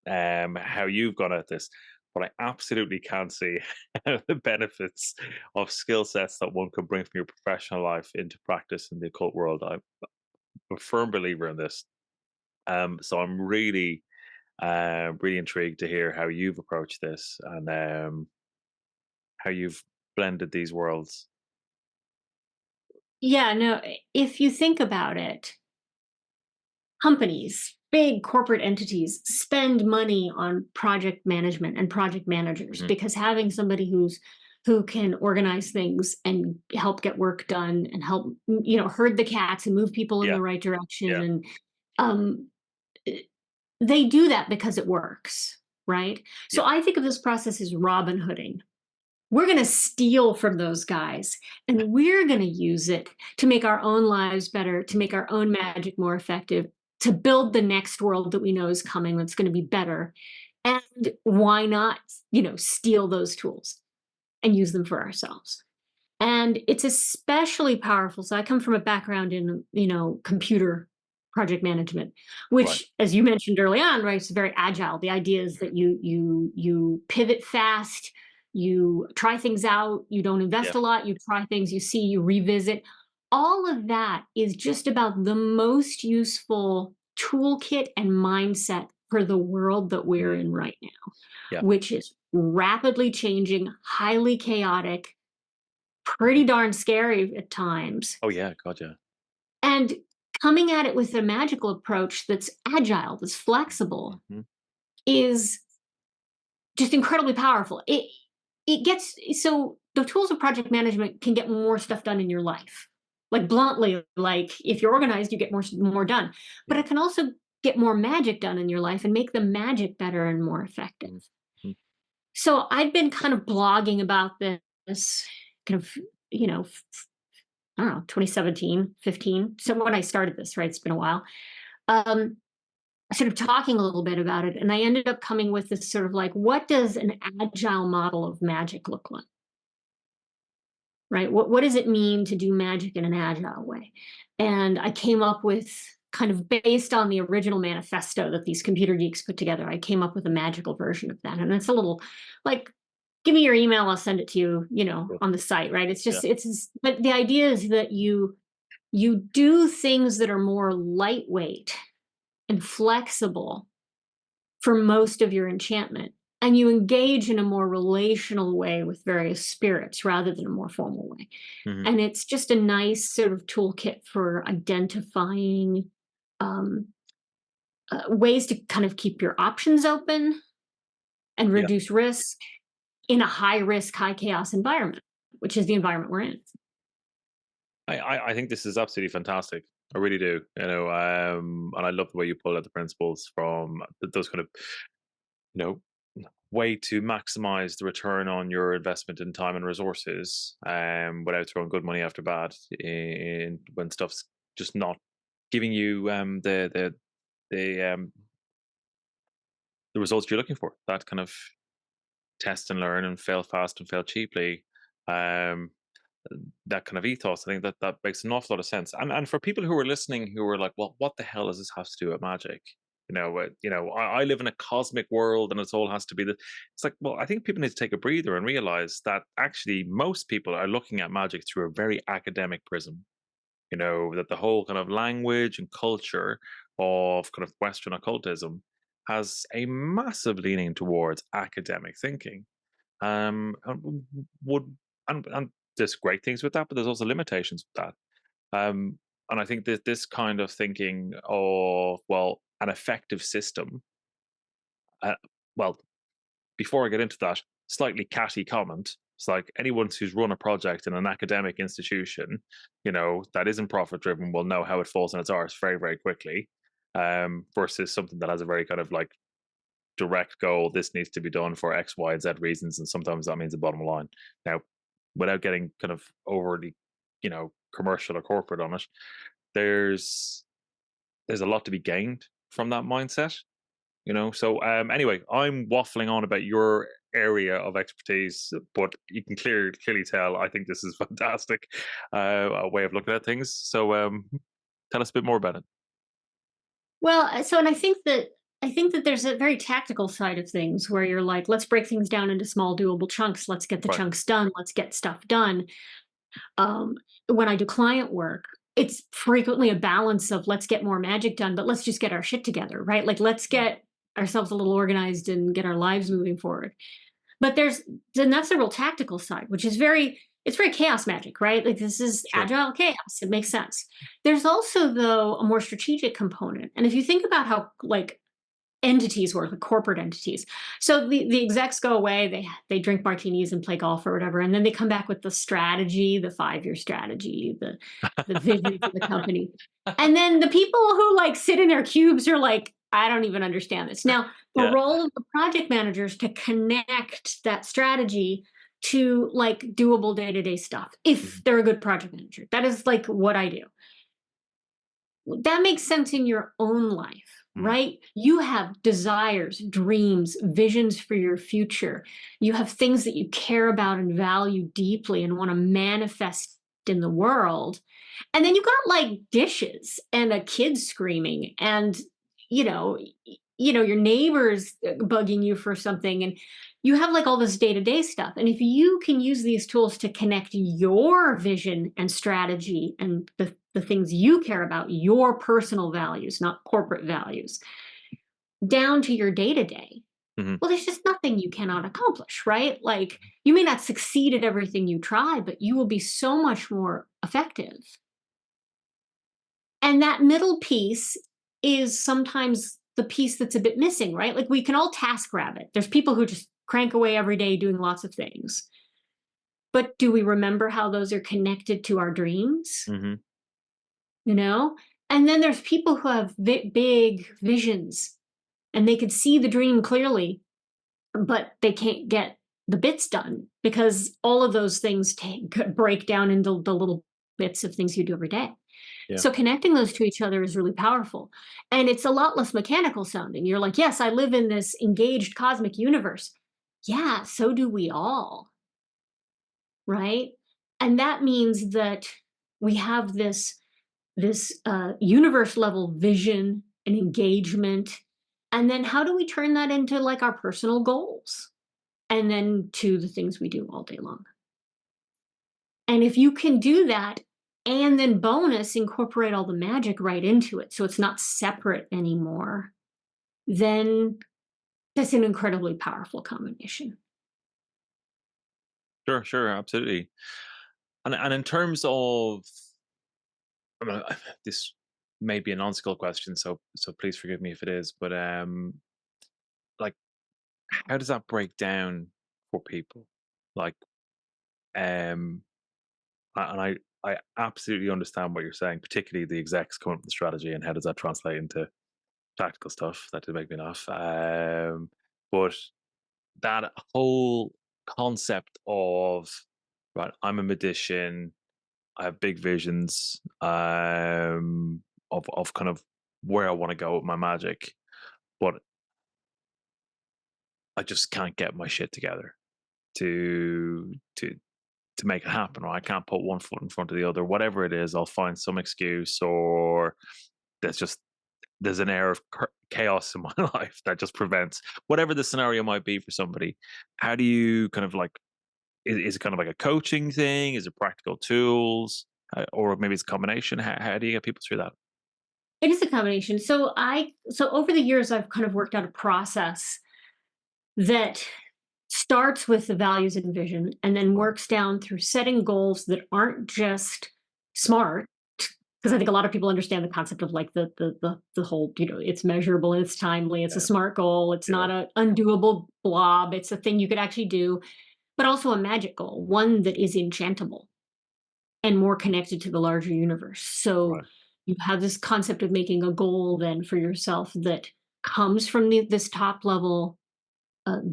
how you've gone at this, but I absolutely can see the benefits of skill sets that one could bring from your professional life into practice in the occult world. I'm a firm believer in this. So I'm really intrigued to hear how you've approached this, and how you've blended these worlds. Yeah, no, if you think about it, companies, big corporate entities spend money on project management and project managers Hmm. because having somebody who can organize things and help get work done and help herd the cats and move people in Yeah, the right direction, yeah, and um they do that because it works, right? yeah. So I think of this process as Robin Hooding. We're going to steal from those guys, and we're going to use it to make our own lives better, to make our own magic more effective, to build the next world that we know is coming that's going to be better. And why not, steal those tools and use them for ourselves? And it's especially powerful. So I come from a background in, computer project management, Right. which, as you mentioned early on, right, it's very agile. The idea is that you pivot fast, you try things out, you don't Yeah. invest a lot, you try things, you see, you revisit. All of that is just about the most useful toolkit and mindset for the world that we're Mm, in right now, yeah. which is rapidly changing, highly chaotic, Mhm. pretty darn scary at times. Oh yeah. God, yeah. And coming at it with a magical approach that's agile, that's flexible, Mhm. is just incredibly powerful. It gets so the tools of project management can get more stuff done in your life. Like bluntly, like if you're organized, you get more done. But Yeah. it can also get more magic done in your life and make the magic better and more effective. Mhm. Mhm. So I've been kind of blogging about this kind of, you know, I don't know, 2017, 15. So when I started this, right, it's been a while. Um, sort of talking a little bit about it, and I ended up coming with this sort of like, what does an agile model of magic look like? Right? What does it mean to do magic in an agile way? And I came up with kind of based on the original manifesto that these computer geeks put together. I came up with a magical version of that, and it's a little like, give me your email, I'll send it to you, Cool. on the site, right? It's Yeah. just but the idea is that you do things that are more lightweight and flexible for most of your enchantment, and you engage in a more relational way with various spirits rather than a more formal way. Hmm. And it's just a nice sort of toolkit for identifying um, ways to kind of keep your options open and Yeah. reduce risk in a high risk, high chaos environment, which is the environment we're in. I think this is absolutely fantastic. I really do. And I love the way you pull out the principles from those kind of you know way to maximize the return on your investment in time and resources, without throwing good money after bad in when stuff's just not giving you the the results you're looking for. That kind of test and learn and fail fast and fail cheaply. Um, that kind of ethos. I think that that makes an awful lot of sense. And for people who are listening who are like, well, what the hell does this have to do with magic? I live in a cosmic world, and it all has to be the. It's like, well, I think people need to take a breather and realize that actually most people are looking at magic through a very academic prism. That the whole kind of language and culture of kind of Western occultism has a massive leaning towards academic thinking. Would and there's great things with that, but there's also limitations with that. And I think that this kind of thinking of, well, an effective system. Uh, well, before I get into that, slightly catty comment. It's like anyone who's run a project in an academic institution, that isn't profit driven will know how it falls on its arse very, very quickly. Versus something that has a very kind of like direct goal. This needs to be done for X, Y, and Z reasons, and sometimes that means a bottom line. Now, without getting kind of overly, commercial or corporate on it, there's there's a lot to be gained from that mindset. So anyway, I'm waffling on about your area of expertise, but you can clearly tell I think this is fantastic, a way of looking at things. So tell us a bit more about it. Well, and I think that there's a very tactical side of things where you're like, let's break things down into small, doable chunks. Let's get the Right. chunks done. Let's get stuff done. Um, when I do client work, it's frequently a balance of let's get more magic done, but let's just get our shit together, right? Like, let's Mm. get ourselves a little organized and get our lives moving forward. But then that's the real tactical side, which is it's very chaos magic, right? Like, this is Sure. agile chaos. It makes sense. There's also, though, a more strategic component. And if you think about how, like, entities work, like corporate entities. So the execs go away, they drink martinis and play golf or whatever, and then they come back with the strategy, the 5-year strategy, the vision for the company. And then the people who like sit in their cubes are like, I don't even understand this. Now, the Yeah. role of the project managers to connect that strategy to like doable day-to-day stuff, if Mhm. they're a good project manager. That is like what I do. That makes sense in your own life, Mm. right? You have desires, dreams, visions for your future. You have things that you care about and value deeply and want to manifest in the world. And then you got like dishes and a kid screaming and you know your neighbors bugging you for something, and you have like all this day-to-day stuff. And if you can use these tools to connect your vision and strategy and the things you care about, your personal values, not corporate values, down to your day-to-day, Mhm. well, there's just nothing you cannot accomplish, right? Like, you may not succeed at everything you try, but you will be so much more effective. And that middle piece is sometimes the piece that's a bit missing, right? Like, we can all task rabbit. There's people who just crank away every day doing lots of things. But do we remember how those are connected to our dreams? Mhm. You know? And then there's people who have big visions and they could see the dream clearly, but they can't get the bits done because all of those things break down into the little bits of things you do every day. Yeah. So connecting those to each other is really powerful. And it's a lot less mechanical sounding. You're like, yes, I live in this engaged cosmic universe. Yeah, so do we all, right? And that means that we have this universe level vision and engagement. And then how do we turn that into like our personal goals? And then to the things we do all day long. And if you can do that and then bonus incorporate all the magic right into it so it's not separate anymore, then that's an incredibly powerful combination. Sure. Sure. Absolutely. And in terms of, I mean, this may be a non-skill question, so please forgive me if it is. But like, how does that break down for people? Like, um, and I absolutely understand what you're saying, particularly the execs coming up with the strategy and how does that translate into tactical stuff. That did make me laugh. But that whole concept of, right, I'm a magician, I have big visions, of kind of where I want to go with my magic, but I just can't get my shit together to to make it happen, or I can't put one foot in front of the other. Whatever it is, I'll find some excuse, or there's just there's an air of chaos in my life that just prevents whatever the scenario might be for somebody. How do you kind of like, is it kind of like a coaching thing? Is it practical tools? Or maybe it's a combination? How do you get people through that? It is a combination. So over the years, I've kind of worked out a process that starts with the values and vision and then Right. works down through setting goals that aren't just smart, because I think a lot of people understand the concept of like the whole, it's measurable and it's timely, it's a Yeah. smart goal, it's Yeah. not a undoable blob, it's a thing you could actually do, but also a magic goal, one that is enchantable and more connected to the larger universe. So Right. you have this concept of making a goal then for yourself that comes from this top level,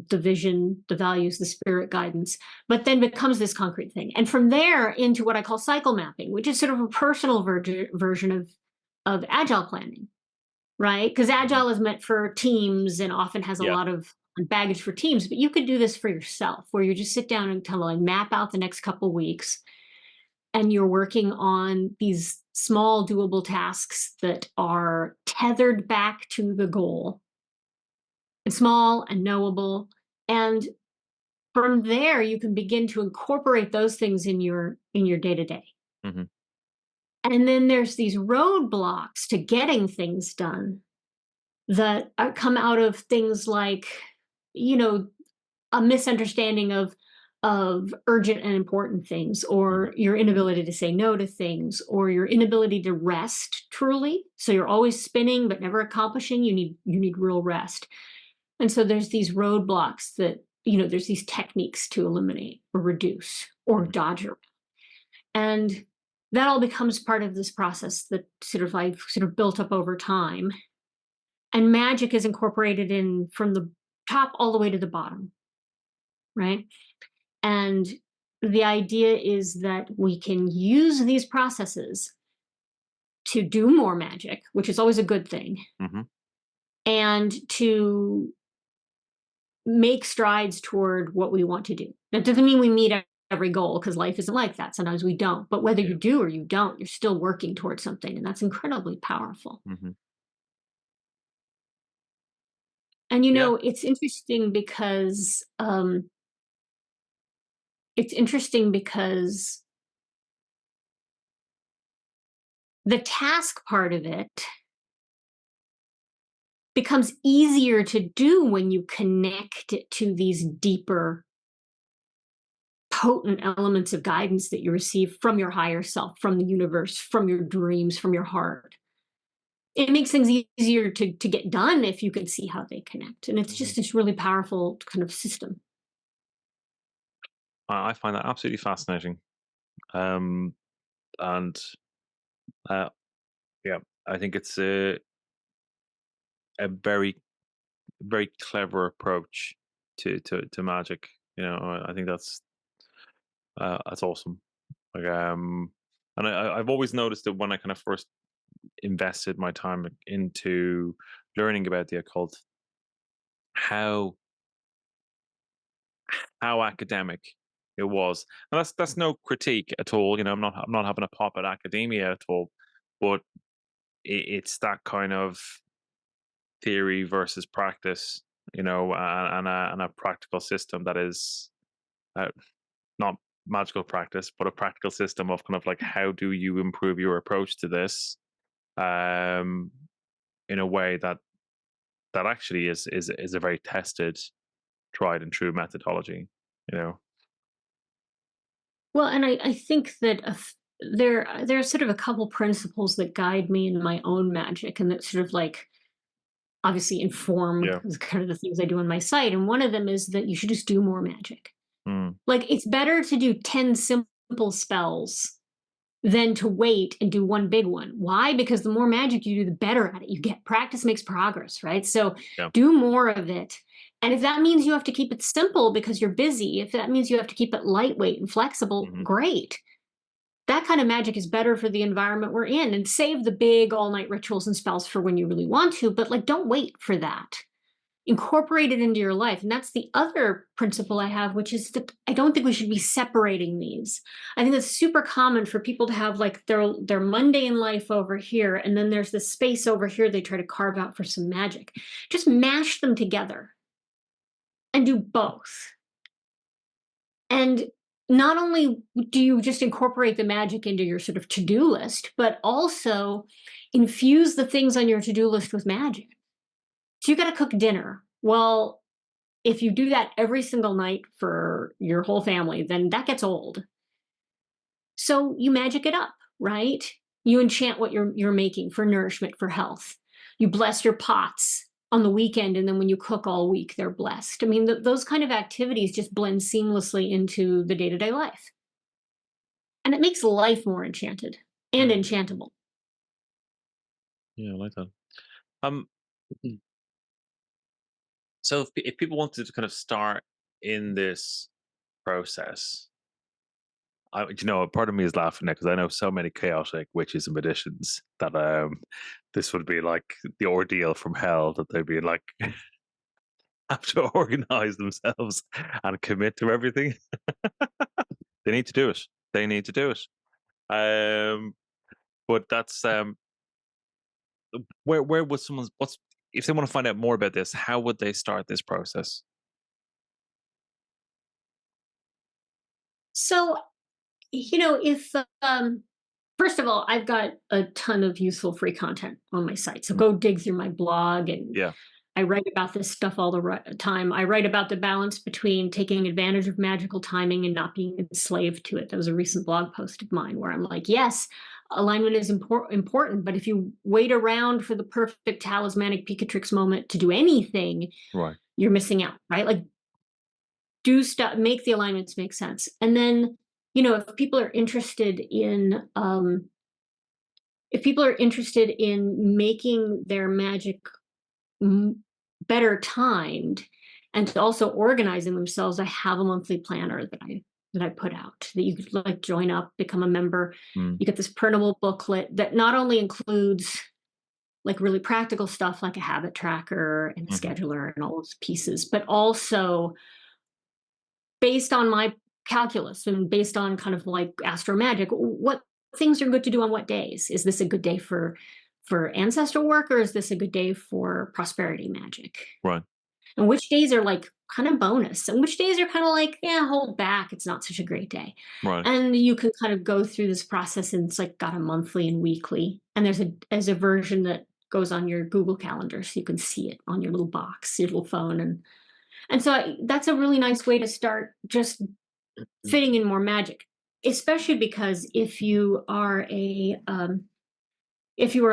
the vision, the values, the spirit guidance, but then becomes this concrete thing. And from there into what I call cycle mapping, which is sort of a personal version of agile planning, right? Because Mhm. agile is meant for teams and often has a Yeah. lot of baggage for teams, but you could do this for yourself where you just sit down and kind of like map out the next couple weeks and you're working on these small doable tasks that are tethered back to the goal and small and knowable. And from there you can begin to incorporate those things in your day to day. Hmm. And then there's these roadblocks to getting things done that come out of things like, you know, a misunderstanding of urgent and important things, Hmm. or your inability to say no to things, or your inability to rest truly. So you're always spinning but never accomplishing. You need real rest. And so there's these roadblocks that, there's these techniques to eliminate or reduce or Hmm. dodge around. And that all becomes part of this process that sort of I've sort of built up over time. And magic is incorporated in from the top all the way to the bottom, right? And the idea is that we can use these processes to do more magic, which is always a good thing, Hmm. and to make strides toward what we want to do. That doesn't mean we meet every goal because life isn't like that. Sometimes we don't. But whether you Yeah. do or you don't, you're still working towards something. And that's incredibly powerful. Hmm. And Yeah. it's interesting because the task part of it becomes easier to do when you connect it to these deeper, potent elements of guidance that you receive from your higher self, from the universe, from your dreams, from your heart. It makes things easier to get done if you can see how they connect. And it's Hmm. just this really powerful kind of system. I find that absolutely fascinating. Um, and uh, yeah, I think it's a very, very clever approach to magic. I think that's awesome. Like, and I've always noticed that when I kind of first invested my time into learning about the occult, how academic it was. And that's no critique at all. I'm not having a pop at academia at all, but it's that kind of theory versus practice, and a practical system that is uh, not magical practice, but a practical system of kind of like, how do you improve your approach to this, um, in a way that actually is a very tested, tried and true methodology. You know. Well, and I think that there are sort of a couple principles that guide me in my own magic and that sort of like obviously inform Yeah. kind of the things I do on my site. And one of them is that you should just do more magic. Mm. Like it's better to do 10 simple spells than to wait and do one big one. Why? Because the more magic you do, the better at it you get. Practice makes progress, right? So Yeah. do more of it. And if that means you have to keep it simple because you're busy, if that means you have to keep it lightweight and flexible, Hmm. great. That kind of magic is better for the environment we're in, and save the big all night rituals and spells for when you really want to, but like don't wait for that. incorporate it into your life. And that's the other principle I have, which is that I don't think we should be separating these. I think it's super common for people to have like their mundane life over here, and then there's this space over here they try to carve out for some magic. Just mash them together and do both. And not only do you just incorporate the magic into your sort of to-do list, but also infuse the things on your to-do list with magic. So you got to cook dinner. Well, if you do that every single night for your whole family, then that gets old. So you magic it up, right? You enchant what you're making for nourishment, for health. You bless your pots on the weekend, and then when you cook all week, they're blessed. I mean, those kind of activities just blend seamlessly into the day-to-day life. And it makes life more enchanted and Mm. enchantable. Yeah, I like that. Um, so if people wanted to kind of start in this process, part of me is laughing now because I know so many chaotic witches and magicians that this would be like the ordeal from hell that they'd be like have to organize themselves and commit to everything. They need to do it. They need to do it. But that's where would someone's what's if they want to find out more about this, how would they start this process? So, if first of all, I've got a ton of useful free content on my site. So Mm. go dig through my blog, and Yeah. I write about this stuff all the time. I write about the balance between taking advantage of magical timing and not being enslaved to it. That was a recent blog post of mine where I'm like, yes, alignment is important, but if you wait around for the perfect talismanic Picatrix moment to do anything, Right. you're missing out, right? Like, do stuff, make the alignments make sense. And then, if people are interested in making their magic better timed and also organizing themselves, I have a monthly planner that I put out that you could like join up, become a member. Mm. You get this printable booklet that not only includes like really practical stuff like a habit tracker and a Hmm. scheduler and all those pieces, but also based on my calculus and based on kind of like astro magic, what things are good to do on what days. Is this a good day for ancestral work, or is this a good day for prosperity magic? Right. And which days are like kind of bonus, and which days are kind of like, yeah, hold back, it's not such a great day. Right. And you can kind of go through this process, and it's like got a monthly and weekly, and there's a version that goes on your Google Calendar, so you can see it on your little box, your little phone. And so that's a really nice way to start just Mm. fitting in more magic, especially because if you are a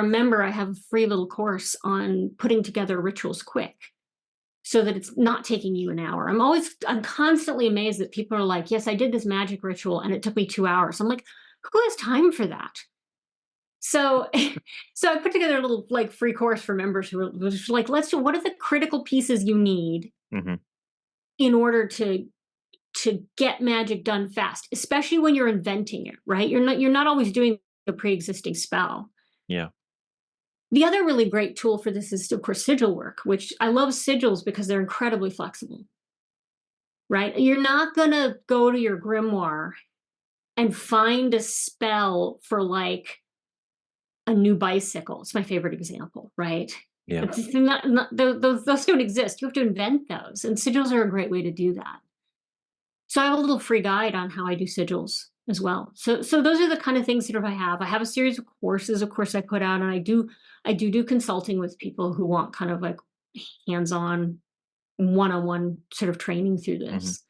member, I have a free little course on putting together rituals quick so that it's not taking you an hour. I'm constantly amazed that people are like, yes, I did this magic ritual and it took me 2 hours. I'm like, who has time for that? So, so I put together a little like free course for members who are just like, let's do, what are the critical pieces you need Hmm. in order to get magic done fast, especially when you're inventing it, right? You're not always doing a pre-existing spell. Yeah. The other really great tool for this is, of course, sigil work, which I love sigils because they're incredibly flexible, right? You're not going to go to your grimoire and find a spell for like a new bicycle. It's my favorite example, right? Yeah. Those don't exist. You have to invent those. And sigils are a great way to do that. So I have a little free guide on how I do sigils as well. So those are the kind of things that I have. I have a series of courses, of course, I put out, and I do consulting with people who want kind of like hands-on, one-on-one sort of training through Hmm. this.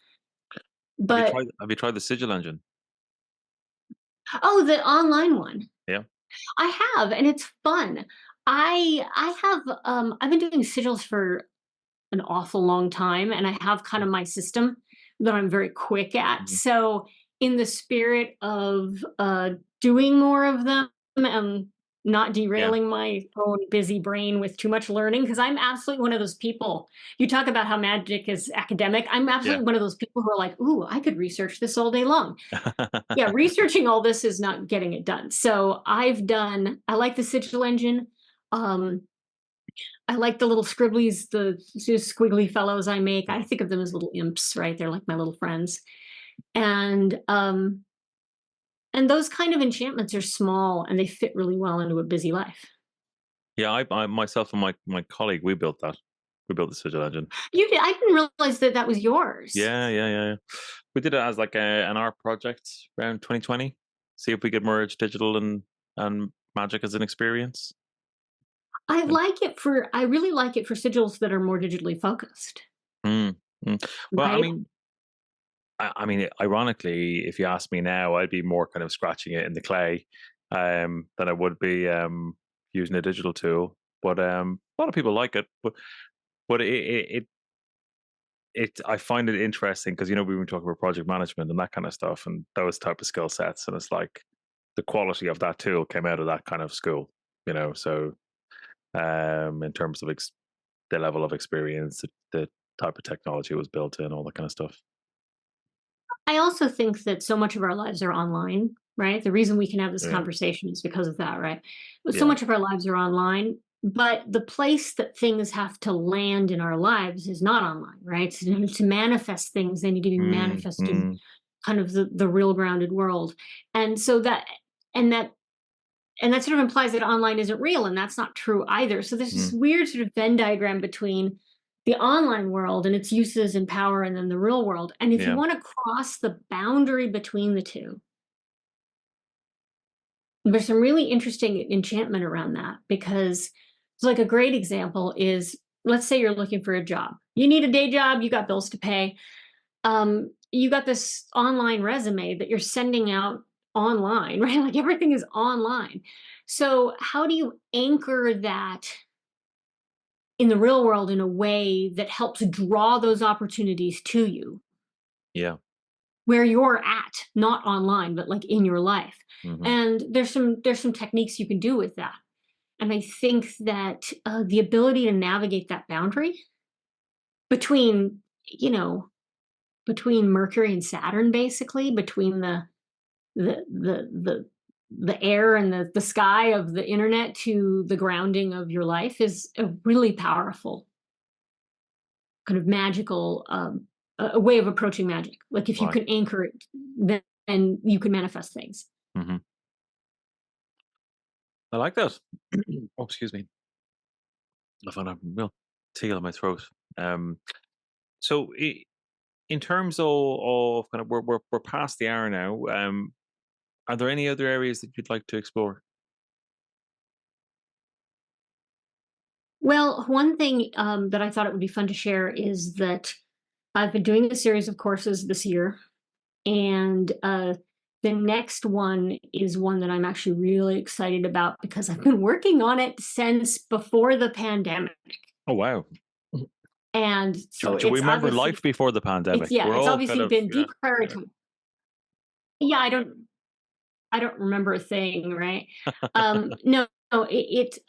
But Have you tried the sigil engine? oh, the online one. Yeah. I have, and it's fun. I've been doing sigils for an awful long time, and I have kind of my system that I'm very quick at. Hmm. So in the spirit of doing more of them and not Yeah. derailing my own busy brain with too much learning, because I'm absolutely one of those people. You talk about how magic is academic. I'm Yeah. absolutely one of those people who are like, ooh, I could research this all day long. Yeah, researching all this is not getting it done. So I like the sigil engine. Um, I like the little scribblies, the just squiggly fellows I make. I think of them as little imps, right? They're like my little friends. And and those kind of enchantments are small and they fit really well into a busy life. Yeah, I myself and my colleague, we built that. We built the sigil engine. You did, I didn't realize that that was yours. Yeah. We did it as like an art project around 2020. See if we could merge digital and magic as an experience. And I really like it for sigils that are more digitally focused, mm, well, I right? mean, I mean, ironically, if you ask me now, I'd be more kind of scratching it in the clay than I would be using a digital tool. But a lot of people like it. But I find it interesting because we were talking about project management and that kind of stuff and those type of skill sets, and it's like the quality of that tool came out of that kind of school. So in terms of the level of experience, the type of technology was built in, all that kind of stuff. I also think that so much of our lives are online, right? The reason we can have this Yeah, conversation is because of that, right? But so yeah. much of our lives are online, but the place that things have to land in our lives is not online, right? So to manifest things, they need to be Mm, manifested mm, kind of the real grounded world. And so and that and that sort of implies that online isn't real, and that's not true either. So there's this mm, weird sort of Venn diagram between the online world and its uses and power and then the real world. And if you yeah, want to cross the boundary between the two, there's some really interesting enchantment around that because it's like a great example is, let's say you're looking for a job. You need a day job, you got bills to pay. You got this online resume that you're sending out online, right? Like everything is online. So how do you anchor that in the real world in a way that helps draw those opportunities to you yeah. where you're at, not online, but like in your life? Hmm. And there's some techniques you can do with that. And I think that the ability to navigate that boundary between, you know, between Mercury and Saturn, basically, between the the the the air and the sky of the internet to the grounding of your life is a really powerful kind of magical a way of approaching magic. Like if you Right. can anchor it, then you can manifest things. Hmm. I like that. Oh, excuse me. I found a real tingle in my throat. Um, so in terms of kind of we're past the hour now. Are there any other areas that you'd like to explore? Well, one thing that I thought it would be fun to share is that I've been doing a series of courses this year, and the next one is one that I'm actually really excited about because I've been working on it since before the pandemic. Oh wow. And so Do we remember life before the pandemic? We're it's all kind obviously of been yeah. deprioritized. Yeah, I don't remember a thing, right? No, it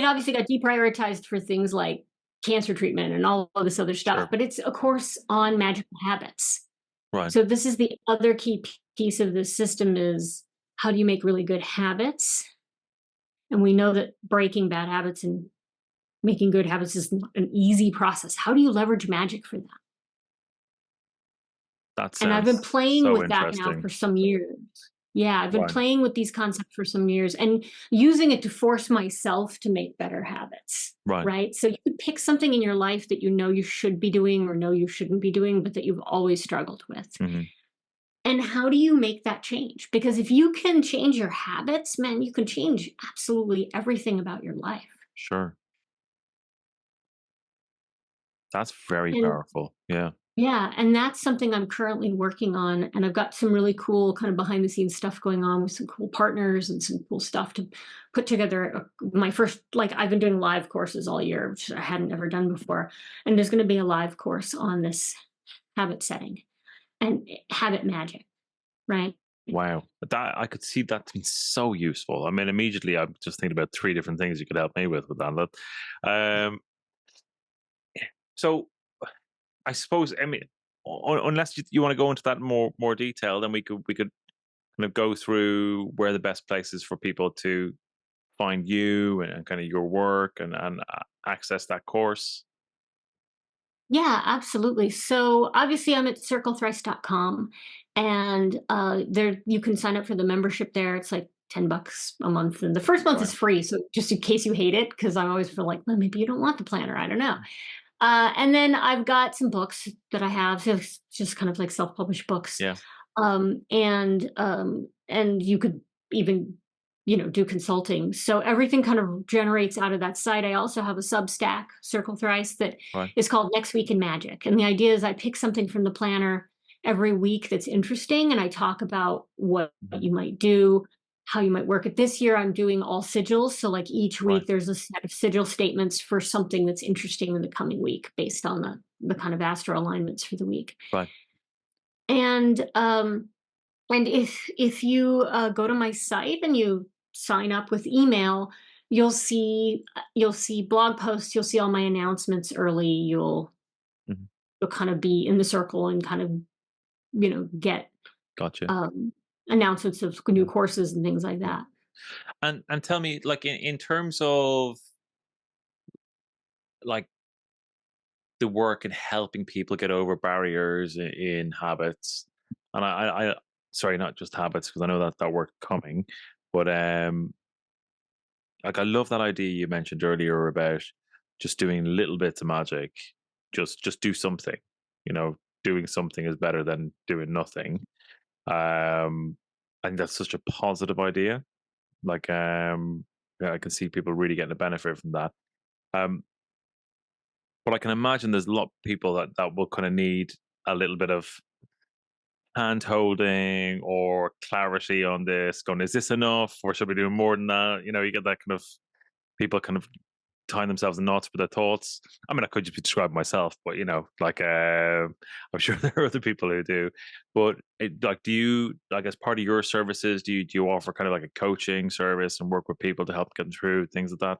obviously got deprioritized for things like cancer treatment and all of this other stuff, Sure. but it's a course on magical habits. Right. So this is the other key piece of this system is how do you make really good habits? And we know that breaking bad habits and making good habits is not an easy process. How do you leverage magic for that? That And I've been sounds playing so with that now for interesting. some years. Yeah, I've been Right. playing with these concepts for some years and using it to force myself to make better habits, Right. right? So you could pick something in your life that you know you should be doing or know you shouldn't be doing, but that you've always struggled with. Hmm. And how do you make that change? Because if you can change your habits, man, you can change absolutely everything about your life. Sure. That's very And powerful. Yeah. yeah, and that's something I'm currently working on. And I've got some really cool kind of behind the scenes stuff going on with some cool partners and some cool stuff to put together. My first, like, I've been doing live courses all year, which I hadn't ever done before. And there's going to be a live course on this habit setting and habit magic, right? Wow. That I could see that being so useful. I mean, immediately I'm just thinking about three different things you could help me with that. Um, so I suppose, I mean, unless you want to go into that in more detail, then we could kind of go through where the best places for people to find you and kind of your work and access that course? Yeah, absolutely. So obviously I'm at circlethrice.com and there you can sign up for the membership there. It's like $10 a month. And the first month Right. is free. So just in case you hate it, because I always feel like, well, maybe you don't want the planner. I don't know. And then I've got some books that I have, so it's just kind of like self-published books. Yeah. And you could even, do consulting. So everything kind of generates out of that site. I also have a Substack, Circle Thrice, that Right. is called Next Week in Magic. And the idea is I pick something from the planner every week that's interesting, and I talk about what Mhm. you might do, how you might work it. This year I'm doing all sigils. So like each Right. week there's a set of sigil statements for something that's interesting in the coming week based on the kind of astro alignments for the week. Right. And if you go to my site and you sign up with email, you'll see blog posts, you'll see all my announcements early. Mhm. You'll kind of be in the circle and kind of get Gotcha. um, announcements of new Yeah. courses and things like Yeah. that. And tell me, like in terms of like the work and helping people get over barriers in habits, and I sorry, not just habits, because I know that that work coming, but like I love that idea you mentioned earlier about just doing little bits of magic. Just do something. You know, doing something is better than doing nothing. I think that's such a positive idea. Like, yeah, I can see people really getting a benefit from that. Um, but I can imagine there's a lot of people that will kind of need a little bit of hand holding or clarity on this. Going, is this enough, or should we do more than that? You know, you get that kind of people kind of tying themselves in knots with their thoughts. I mean, I could just be describing myself, but like I'm sure there are other people who do. But like, do you like as part of your services, do you offer kind of like a coaching service and work with people to help get through things like that?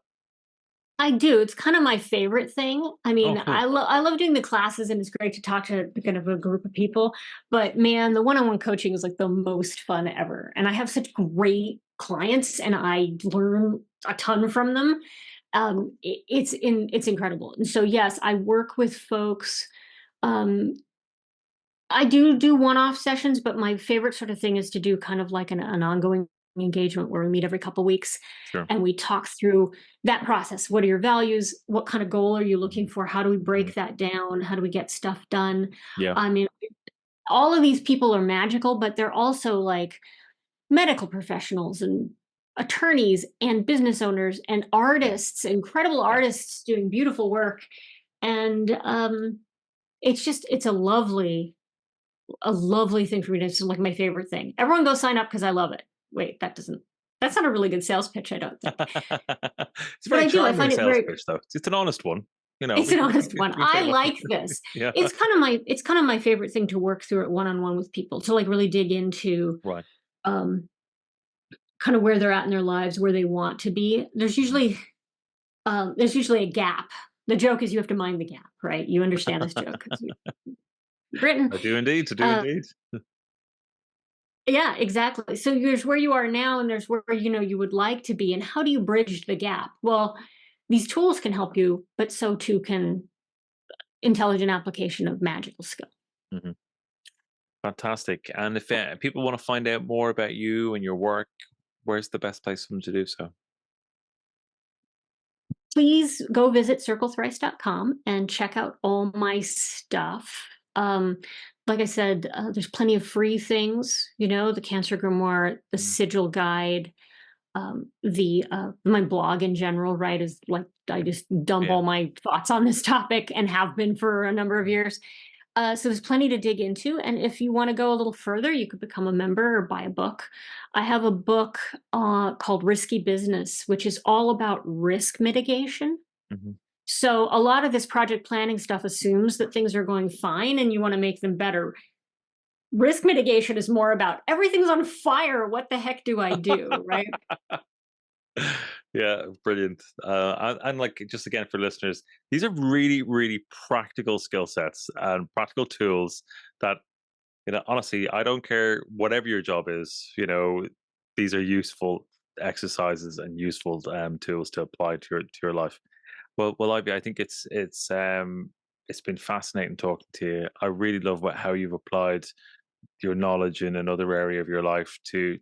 I do. It's kind of my favorite thing. I Oh, mean, cool. I love doing the classes, and it's great to talk to kind of a group of people. But man, the one-on-one coaching is like the most fun ever. And I have such great clients, and I learn a ton from them. It's incredible. And so yes, I work with folks. Um, I do one-off sessions, but my favorite sort of thing is to do kind of like an ongoing engagement where we meet every couple weeks Sure. and we talk through that process. What are your values? What kind of goal are you looking Mhm. for? How do we Mhm. break that down? How do we get stuff done? Yeah. I mean, all of these people are magical, but they're also like medical professionals and attorneys and business owners and Yeah. artists, incredible Yeah. artists doing beautiful work. And it's a lovely thing for me to it's like my favorite thing. Everyone go sign up because I love it. Wait, that's not a really good sales pitch, I don't think. It's a But very I do. I charming find it sales very pitch, though. It's an honest one. You know, it's we an can honest one. we I say what. like this. Yeah. It's kind of my favorite thing to work through it one-on-one with people, to like really dig into Right. um kind of where they're at in their lives, where they want to be. Mhm. There's usually a gap. The joke is you have to mind the gap, right? You understand this joke because you've written. I do indeed. I do Uh, indeed. Yeah, exactly. So there's where you are now and there's where you would like to be, and how do you bridge the gap? Well, these tools can help you, but so too can intelligent application of magical skill. Mhm. Fantastic. And if people want to find out more about you and your work, where's the best place for them to do so? Please go visit circlethrice.com and check out all my stuff. Like I said, there's plenty of free things, the Cancer Grimoire, the Mhm. Sigil Guide, the my blog in general, right, is like I just dump Yeah. all my thoughts on this topic and have been for a number of Mhm. years. So there's plenty to dig into, and if you want to go a little further, you could become a member or buy a book. I have a book called Risky Business, which is all about risk mitigation. Mhm. So a lot of this project planning stuff assumes that things are going fine and you want to make them better. Risk mitigation is more about everything's on fire. What the heck do I do? Right. Yeah, brilliant. And like just again for listeners, these are really, really practical skill sets and practical tools that honestly, I don't care whatever your job is. These are useful. exercises and useful tools to apply to your life. Well, Ivy, I think it's been fascinating talking to you. I really love how you've applied your knowledge in another area of your life to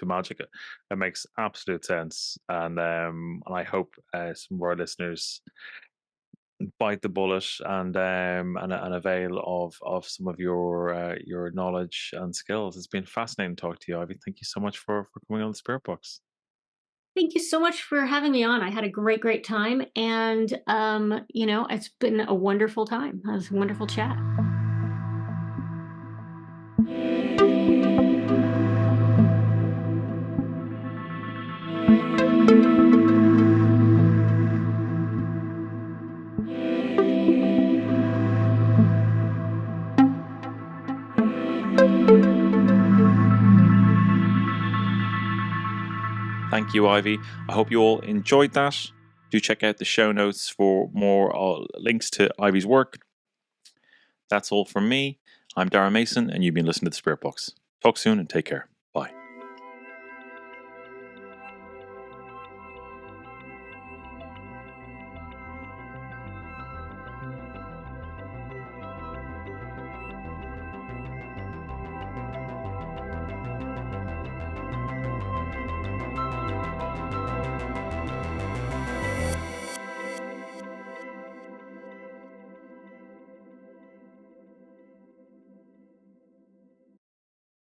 magic. It makes absolute sense, and I hope some of our listeners bite the bullet and avail of some of your knowledge and skills. It's been fascinating to talk to you, Ivy. Thank you so much for coming on the Spirit Box. Thank you so much for having me on. I had a great time, and it's been a wonderful time. It was a wonderful chat. Thank you, Ivy. I hope you all enjoyed that. Do check out the show notes for more links to Ivy's work. That's all from me. I'm Darren Mason, and you've been listening to the Spirit Box. Talk soon and take care.